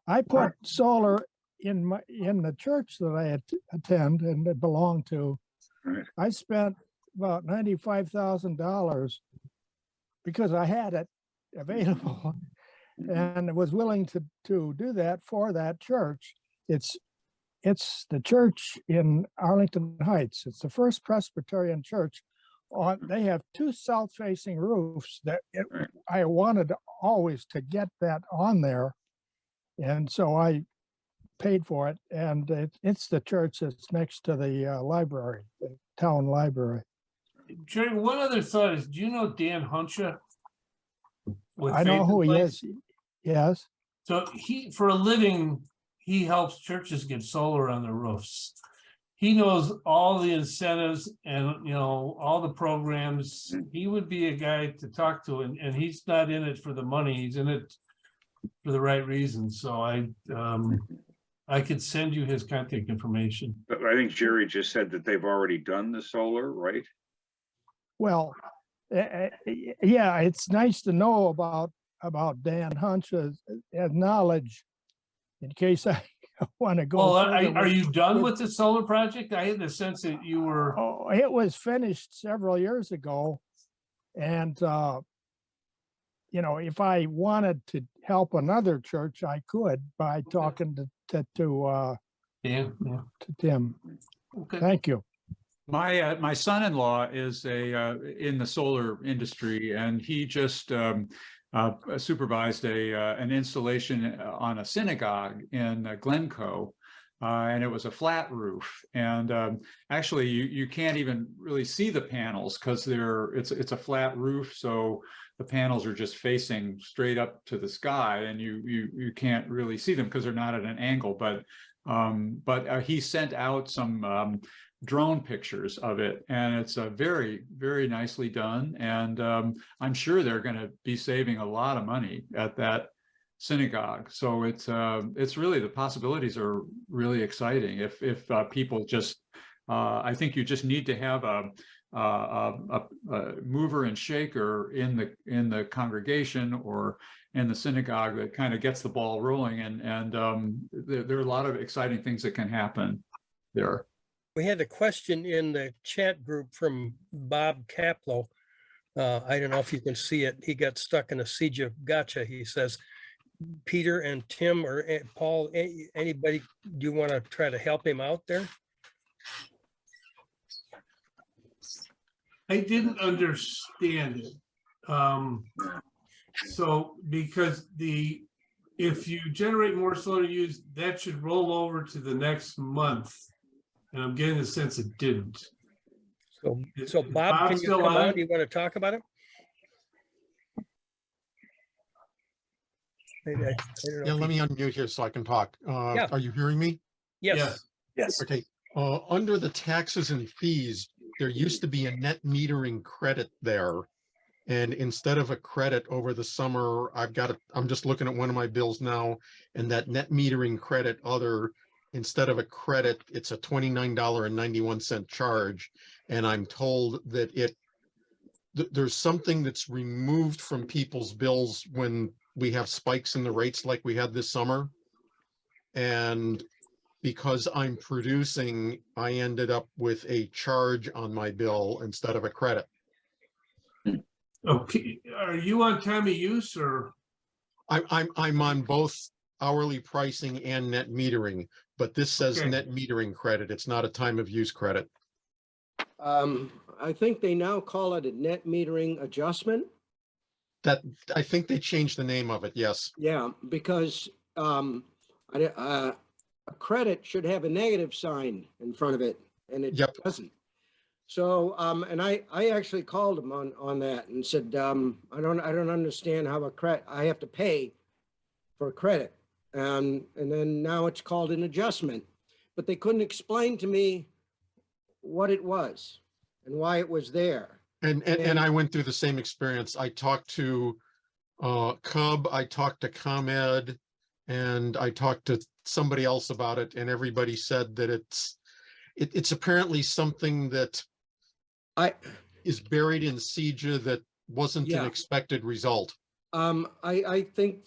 I put solar in the church that I attend and belong to. Right. I spent about $95,000 because I had it available and was willing to do that for that church. It's the church in Arlington Heights. It's the First Presbyterian Church. They have two south-facing roofs that I wanted always to get that on there. And so I paid for it, and it's the church that's next to the library, the town library. Jerry, one other thought is, do you know Dan Huncha? I know who he is. Yes. So for a living, he helps churches get solar on their roofs. He knows all the incentives and, all the programs. He would be a guy to talk to, and he's not in it for the money. He's in it for the right reasons. So I could send you his contact information. But I think Jerry just said that they've already done the solar, right? Well, yeah, it's nice to know about Dan Hunch's knowledge in case I want to go. Well, are you done with the solar project? I had the sense that you were. Oh, it was finished several years ago, and if I wanted to help another church, I could by talking to Tim. Okay. Thank you. My son-in-law is in the solar industry, and he just supervised an installation on a synagogue in Glencoe, and it was a flat roof. And actually, you can't even really see the panels because it's a flat roof, so the panels are just facing straight up to the sky, and you can't really see them because they're not at an angle. But he sent out some drone pictures of it, and it's very, very nicely done. And I'm sure they're going to be saving a lot of money at that synagogue. So it's really, the possibilities are really exciting. If people just, I think you just need to have a mover and shaker in the congregation or in the synagogue that kind of gets the ball rolling, and there are a lot of exciting things that can happen there. We had a question in the chat group from Bob Kaplow. I don't know if you can see it. He got stuck in a siege of gotcha. He says, Peter and Tim or Paul, anybody, do you want to try to help him out there? I didn't understand it. So because if you generate more solar use, that should roll over to the next month. And I'm getting the sense it didn't. So Bob, can you come on? Do you want to talk about it? I don't know. Yeah, let me unmute here so I can talk. Yeah. Are you hearing me? Yes. Yes. Okay. Under the taxes and fees, there used to be a net metering credit there. And instead of a credit over the summer, I'm just looking at one of my bills now, and that net metering credit instead of a credit, it's a $29.91 charge. And I'm told that there's something that's removed from people's bills when we have spikes in the rates like we had this summer. And because I'm producing, I ended up with a charge on my bill instead of a credit. Okay, are you on time of use or? I'm on both hourly pricing and net metering, but this says Okay. net metering credit. It's not a time of use credit. I think they now call it a net metering adjustment. That, I think they changed the name of it, yes. Yeah, because a credit should have a negative sign in front of it, and it Yep. doesn't. So, and I actually called them on that and said, I don't understand how I have to pay for a credit. And then now it's called an adjustment, but they couldn't explain to me what it was and why it was there. And I went through the same experience. I talked to Cub, I talked to ComEd, and I talked to somebody else about it, and everybody said that it's apparently something that is buried in CEJA that wasn't an Yeah. expected result. I think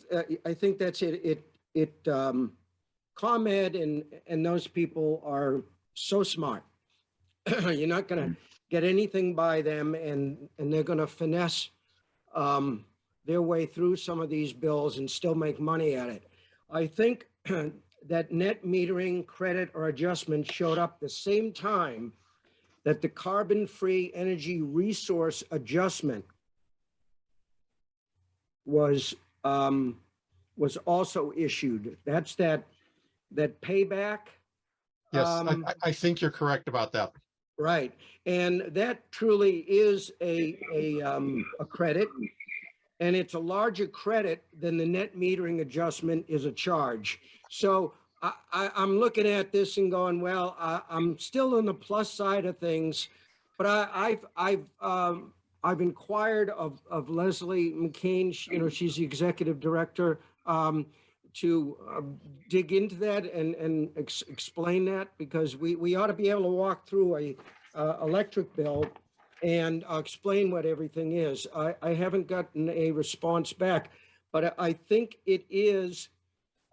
that's it. ComEd and those people are so smart. You're not going to get anything by them, and they're going to finesse their way through some of these bills and still make money at it. I think that net metering credit or adjustment showed up the same time that the carbon-free energy resource adjustment was also issued. That's that payback. Yes, I think you're correct about that. Right, and that truly is a credit, and it's a larger credit than the net metering adjustment is a charge. So I'm looking at this and going, well, I'm still on the plus side of things, but I've inquired of Leslie McCain. She's the executive director, to dig into that and explain that, because we ought to be able to walk through a electric bill and explain what everything is. I haven't gotten a response back, but I think it is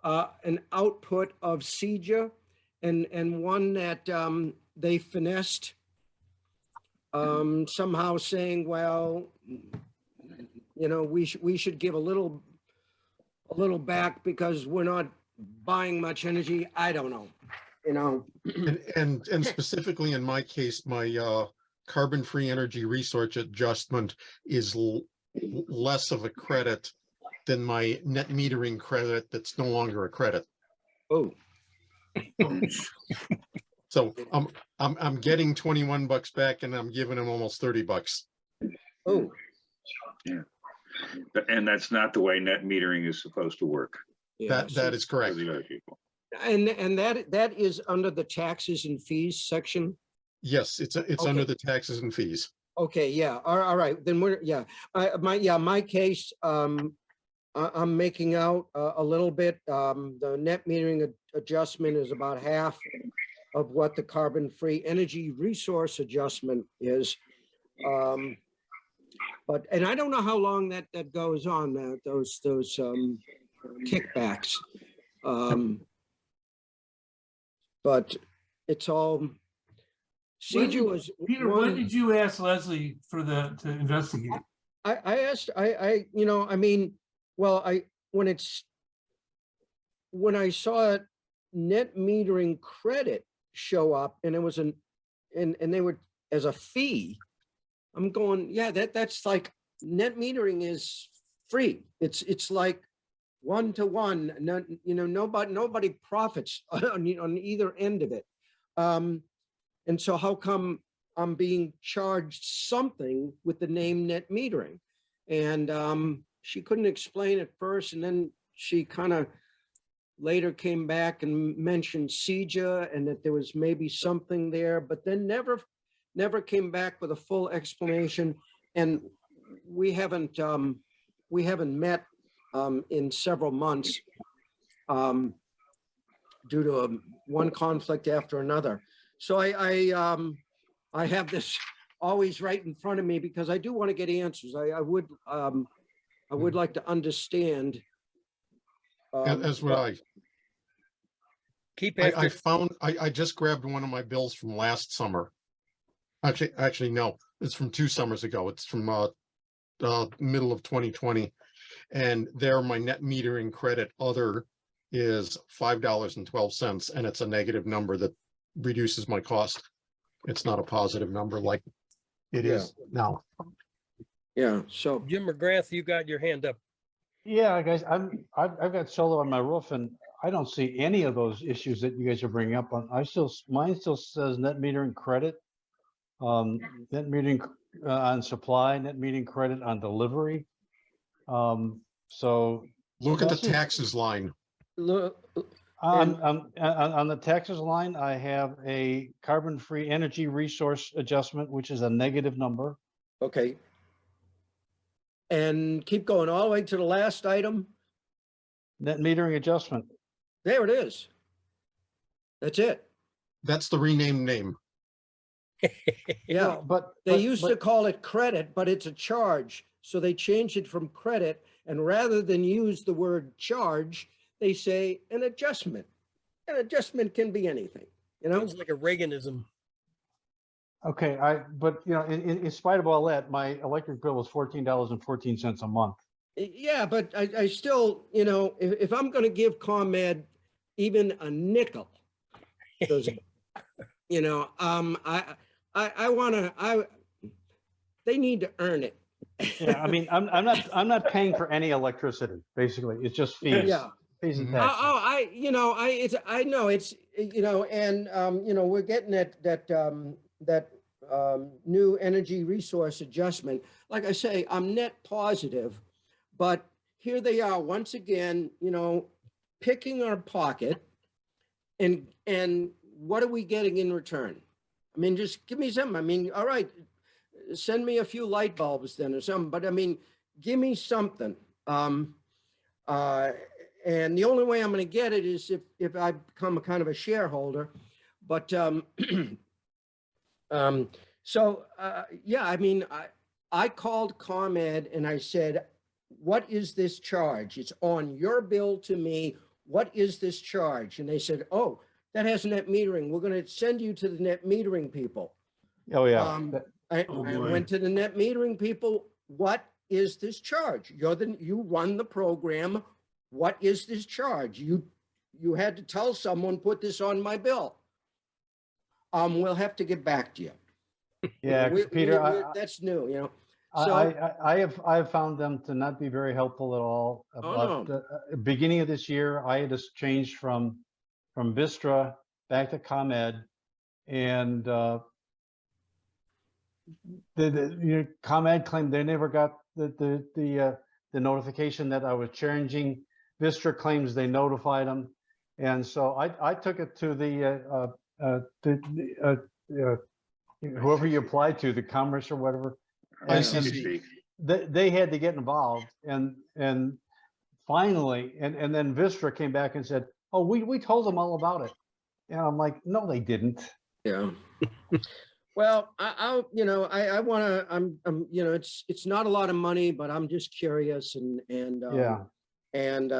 an output of CEJA and one that they finessed, somehow saying, well, we should give a little back because we're not buying much energy. I don't know, And specifically in my case, my carbon-free energy resource adjustment is less of a credit than my net metering credit that's no longer a credit. Oh. So I'm getting $21 back, and I'm giving them almost $30. Oh. Yeah. And that's not the way net metering is supposed to work Yeah, That is for correct. the other people. and that is under the taxes and fees section. Yes, it's Okay. under the taxes and fees. Okay, yeah, all right, then my case, I'm making out a little bit. The net metering adjustment is about half of what the carbon-free energy resource adjustment is. But I don't know how long that goes on, those kickbacks. But it's all. CEJA was. Peter, when did you ask Leslie to investigate? I asked, when I saw net metering credit show up and it was and they were as a fee, I'm going, yeah, that's like net metering is free. It's like 1-to-1. Nobody profits on either end of it. And so how come I'm being charged something with the name net metering? And she couldn't explain at first, and then she kind of later came back and mentioned CEJA and that there was maybe something there, but then never came back with a full explanation. And we haven't met in several months due to one conflict after another. So I have this always right in front of me because I do want to get answers. I would like to understand. As would I. Keep after. I just grabbed one of my bills from last summer. Actually, no, it's from 2 summers ago. It's from middle of 2020. And there, my net metering credit other is $5.12, and it's a negative number that reduces my cost. It's not a positive number like it is now. Yeah, so, Jim McGrath, you got your hand up. Yeah, guys, I've got solar on my roof and I don't see any of those issues that you guys are bringing up on. Mine still says net metering credit. Net metering on supply, net metering credit on delivery. So Look at the that's it. taxes line. look, On the taxes line, I have a carbon-free energy resource adjustment, which is a negative number. okay. And keep going all the way to the last item. Net metering adjustment. There it is. That's it. That's the renamed name. Yeah. Well, but They used to call it credit, but it's a charge. So they changed it from credit. And rather than use the word charge, they say an adjustment. An adjustment can be anything, you know? Sounds like a Reaganism. Okay, but you know, in spite of all that, my electric bill was $14.14 a month. Yeah, but I still, you know, if I'm going to give ComEd even a nickel, you know, they need to earn it. Yeah, I mean, I'm not paying for any electricity, basically. It's just fees. Yeah. Fees and Oh, taxes. I know it's, you know, and, you know, we're getting that new energy resource adjustment. Like I say, I'm net positive, but here they are once again, you know, picking our pocket, and what are we getting in return? I mean, just give me something. I mean, all right, send me a few light bulbs then or something, but I mean, give me something. And the only way I'm going to get it is if I become a kind of a shareholder. But yeah, I mean, I called ComEd and I said, what is this charge? It's on your bill to me. What is this charge? And they said, oh, that has net metering. We're going to send you to the net metering people. Oh, yeah. I boy. went to the net metering people. What is this charge? You run the program. What is this charge? You had to tell someone, put this on my bill. We'll have to get back to you. Yeah, Peter, that's new, you know. I have found them to not be very helpful at all. About no. the beginning of this year, I had to change from Vistra back to ComEd, and ComEd claimed they never got the notification that I was changing. Vistra claims they notified them, and so I took it to whoever you applied to, the Commerce or whatever. ICC. They had to get involved, and finally, and then Vistra came back and said, "Oh, we told them all about it," and I'm like, "No, they didn't." Yeah. Well, I want to. I'm, you know, it's not a lot of money, but I'm just curious, and Yeah. and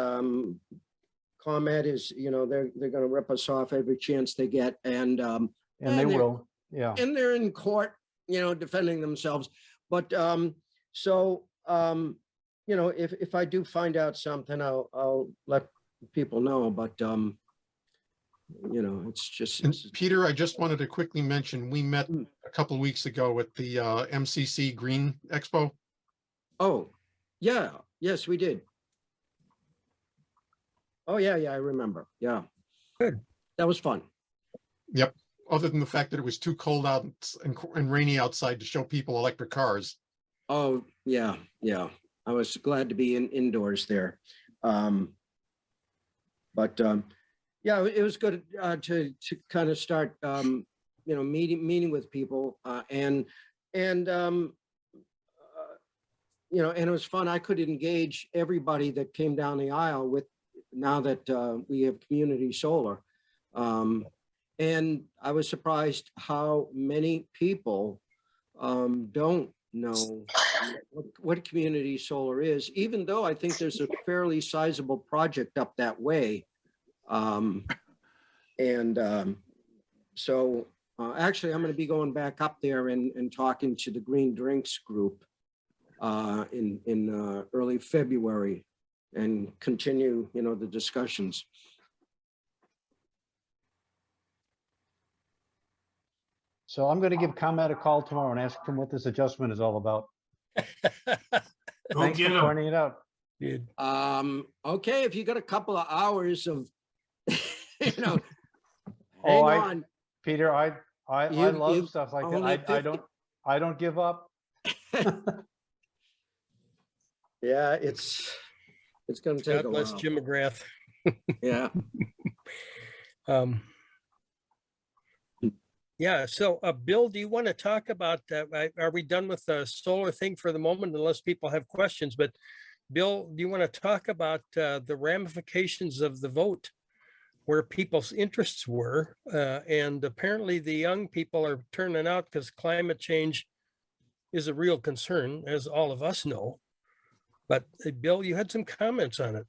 ComEd is, you know, they're going to rip us off every chance they get, and they will. Yeah. and they're in court, you know, defending themselves. But you know, if I do find out something, I'll let people know. But you know, it's just. And Peter, I just wanted to quickly mention, we met a couple of weeks ago at the MCC Green Expo. Oh, yeah. Yes, we did. Oh, yeah, I remember. Yeah. Good. That was fun. Yep. Other than the fact that it was too cold out and rainy outside to show people electric cars. Oh, yeah. I was glad to be indoors there. But yeah, it was good to kind of start, you know, meeting with people and you know, and it was fun. I could engage everybody that came down the aisle with, now that we have community solar. And I was surprised how many people don't know what community solar is, even though I think there's a fairly sizable project up that way. So actually, I'm going to be going back up there and talking to the Green Drinks group in early February and continue, the discussions. So I'm going to give ComEd a call tomorrow and ask him what this adjustment is all about. Go Thanks get for 'em. pointing it out. Dude. Okay, if you got a couple of hours of, hang Oh, on. Peter, I love you've stuff like that. only I don't give up. Yeah, it's going to take God a bless while. Jim McGrath. Yeah. Yeah, so Bill, do you want to talk about, are we done with the solar thing for the moment, unless people have questions? But Bill, do you want to talk about the ramifications of the vote, where people's interests were? And apparently the young people are turning out because climate change is a real concern, as all of us know. But Bill, you had some comments on it.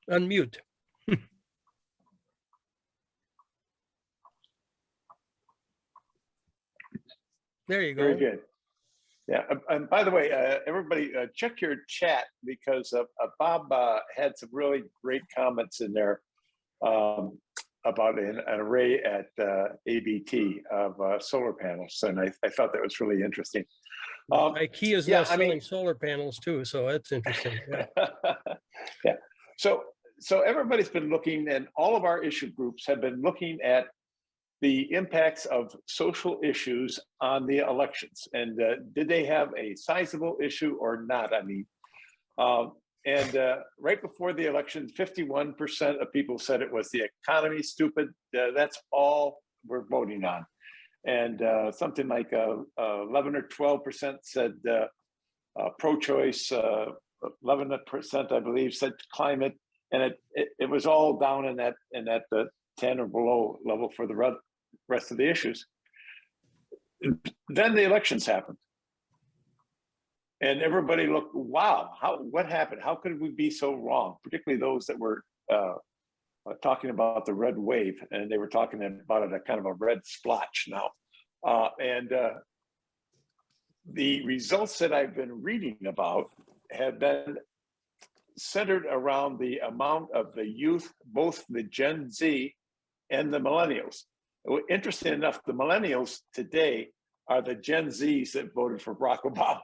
Unmute. There you go. Very good. Yeah, and by the way, everybody check your chat, because Bob had some really great comments in there about an array at ABT of solar panels, and I thought that was really interesting. IKEA is now selling solar panels too, so that's interesting. Yeah. Yeah. So everybody's been looking, and all of our issue groups have been looking at the impacts of social issues on the elections, and did they have a sizable issue or not? I mean, right before the election, 51% of people said it was the economy, stupid. That's all we're voting on. And something like 11 or 12% said pro-choice, 11%, I believe, said climate, and it was all down in that 10 or below level for the rest of the issues. Then the elections happened, and everybody looked, wow, what happened? How could we be so wrong? Particularly those that were talking about the red wave, and they were talking about it a kind of a red splotch now. The results that I've been reading about have been centered around the amount of the youth, both the Gen Z and the millennials. Interesting enough, the millennials today are the Gen Zs that voted for Barack Obama.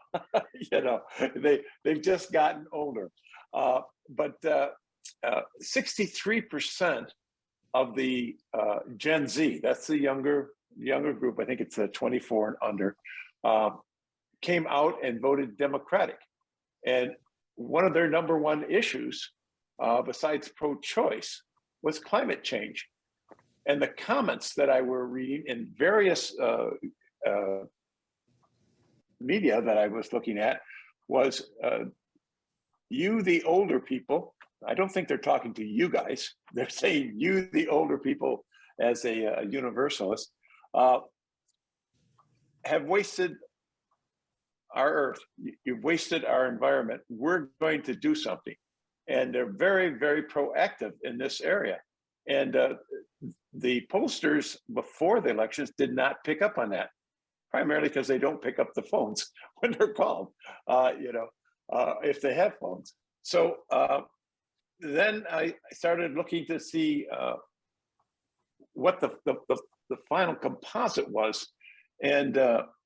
They've just gotten older. But 63% of the Gen Z, that's the younger group, I think it's 24 and under, came out and voted Democratic. And one of their number one issues, besides pro-choice, was climate change. And the comments that I were reading in various media that I was looking at was, you, the older people, I don't think they're talking to you guys. They're saying you, the older people, as a universalist, have wasted our Earth. You've wasted our environment. We're going to do something. And they're very, very proactive in this area. And the pollsters before the elections did not pick up on that, primarily because they don't pick up the phones when they're called, if they have phones. So then I started looking to see what the final composite was. And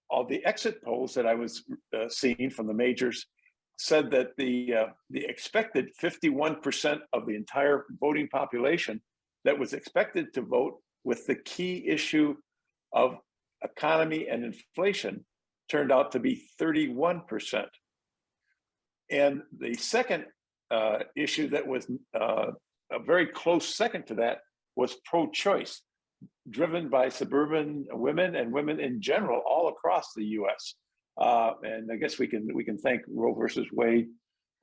all the exit polls that I was seeing from the majors said that the expected 51% of the entire voting population that was expected to vote with the key issue of economy and inflation turned out to be 31%. And the second issue that was a very close second to that was pro-choice, driven by suburban women and women in general all across the U.S. And I guess we can thank Roe versus Wade,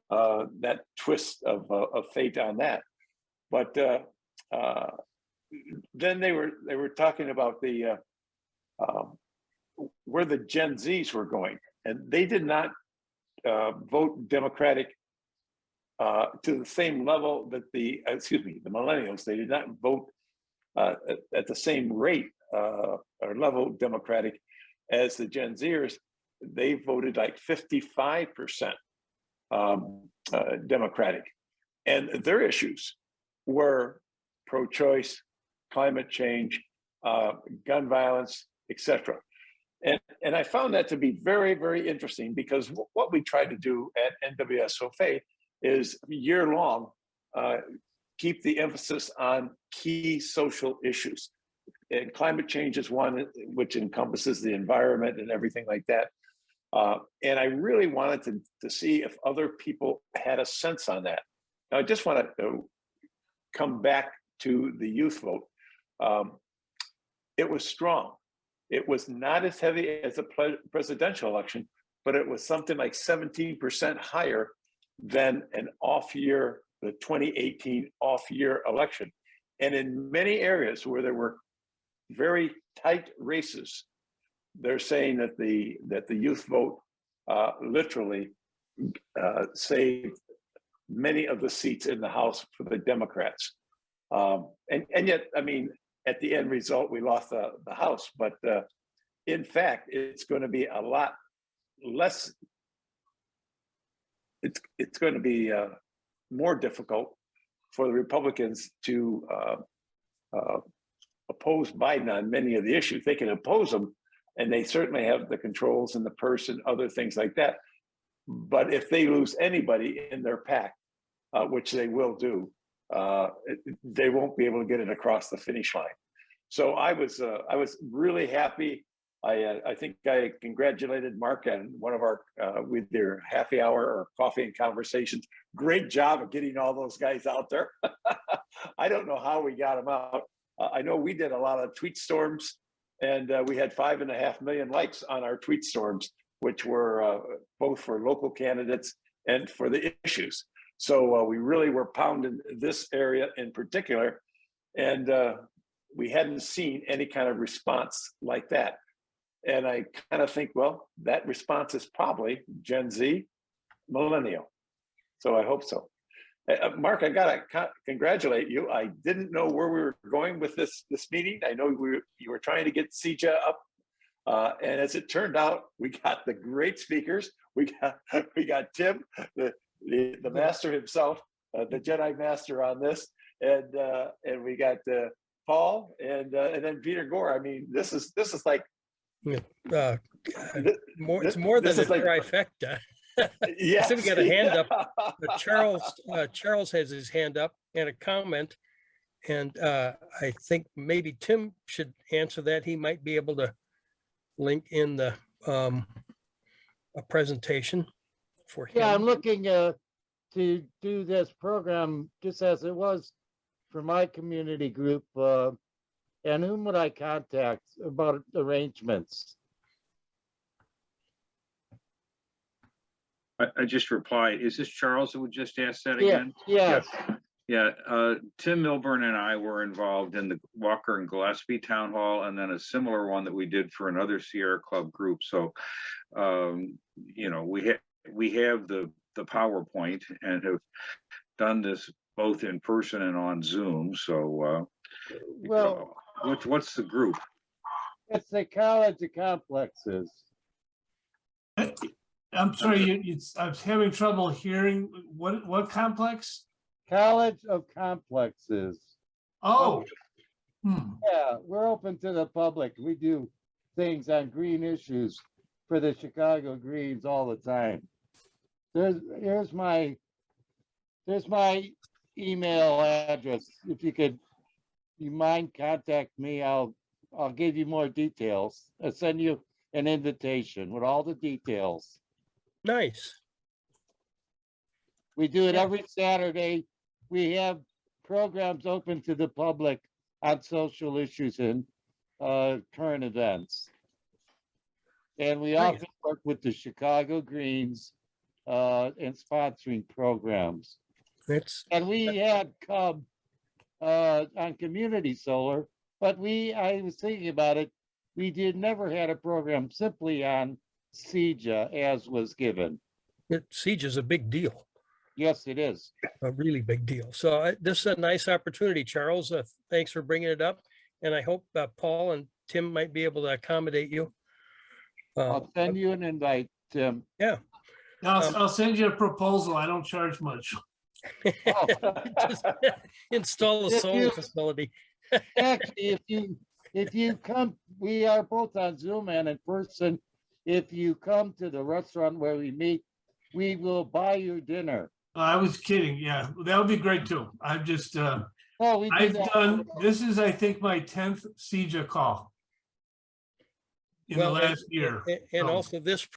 that twist of fate on that. But then they were talking about the where the Gen Zs were going, and they did not vote Democratic to the same level that the millennials. They did not vote at the same rate or level Democratic as the Gen Zers. they voted like 55% Democratic. And their issues were pro-choice, climate change, gun violence, etc. And I found that to be very, very interesting, because what we tried to do at NWSOFA is year-long keep the emphasis on key social issues. And climate change is one which encompasses the environment and everything like that. And I really wanted to see if other people had a sense on that. Now, I just want to come back to the youth vote. It was strong. It was not as heavy as the presidential election, but it was something like 17% higher than an off year, the 2018 off year election. And in many areas where there were very tight races, they're saying that the youth vote literally saved many of the seats in the House for the Democrats. And yet, I mean, at the end result, we lost the House, but in fact, it's going to be a lot less. It's going to be more difficult for the Republicans to oppose Biden on many of the issues. They can oppose them, and they certainly have the controls in the purse and other things like that. But if they lose anybody in their pack, which they will do, they won't be able to get it across the finish line. So I was really happy. I think I congratulated Mark on one of our with their happy hour or coffee and conversations. Great job of getting all those guys out there. I don't know how we got them out. I know we did a lot of tweet storms, and we had 5.5 million likes on our tweet storms, which were both for local candidates and for the issues. So we really were pounding this area in particular, and we hadn't seen any kind of response like that. And I kind of think, well, that response is probably Gen Z, millennial. So I hope so. Mark, I gotta congratulate you. I didn't know where we were going with this meeting. I know you were trying to get CEJA up, and as it turned out, we got the great speakers. We got Tim, the master himself, the Jedi master on this, and we got Paul and then Peter Gore. I mean, this is like it's more than a trifecta. Yeah, I think we got a hand up. Charles has his hand up and a comment, and I think maybe Tim should answer that. He might be able to link in the a presentation for him. Yeah, I'm looking to do this program just as it was for my community group. And whom would I contact about arrangements? I just replied, is this Charles that would just ask that again? Yes. Yeah, Tim Milburn and I were involved in the Walker and Gillespie Town Hall, and then a similar one that we did for another Sierra Club group. So, you know, we have the PowerPoint and have done this both in person and on Zoom. So, well, what's the group? It's the College of Complexes. I'm sorry, I was having trouble hearing what complex? College of Complexes. Oh. Yeah, we're open to the public. We do things on green issues for the Chicago Greens all the time. There's my email address. If you mind contact me, I'll give you more details. I'll send you an invitation with all the details. Nice. We do it every Saturday. We have programs open to the public on social issues and current events. And we often work with the Chicago Greens in sponsoring programs. And we had come on community solar, but I was thinking about it. We never had a program simply on CEJA as was given. CEJA is a big deal. Yes, it is. A really big deal. So this is a nice opportunity, Charles. Thanks for bringing it up. And I hope Paul and Tim might be able to accommodate you. I'll send you an invite, Tim. I'll send you a proposal. I don't charge much. Just install a If solar you- facility. Actually, if you come, we are both on Zoom and in person. If you come to the restaurant where we meet, we will buy you dinner. I was kidding. Yeah, that would be great too. I'm just, Oh, we do I've that. done, this is, I think, my 10th CJA call in the Well, last year. And So- also this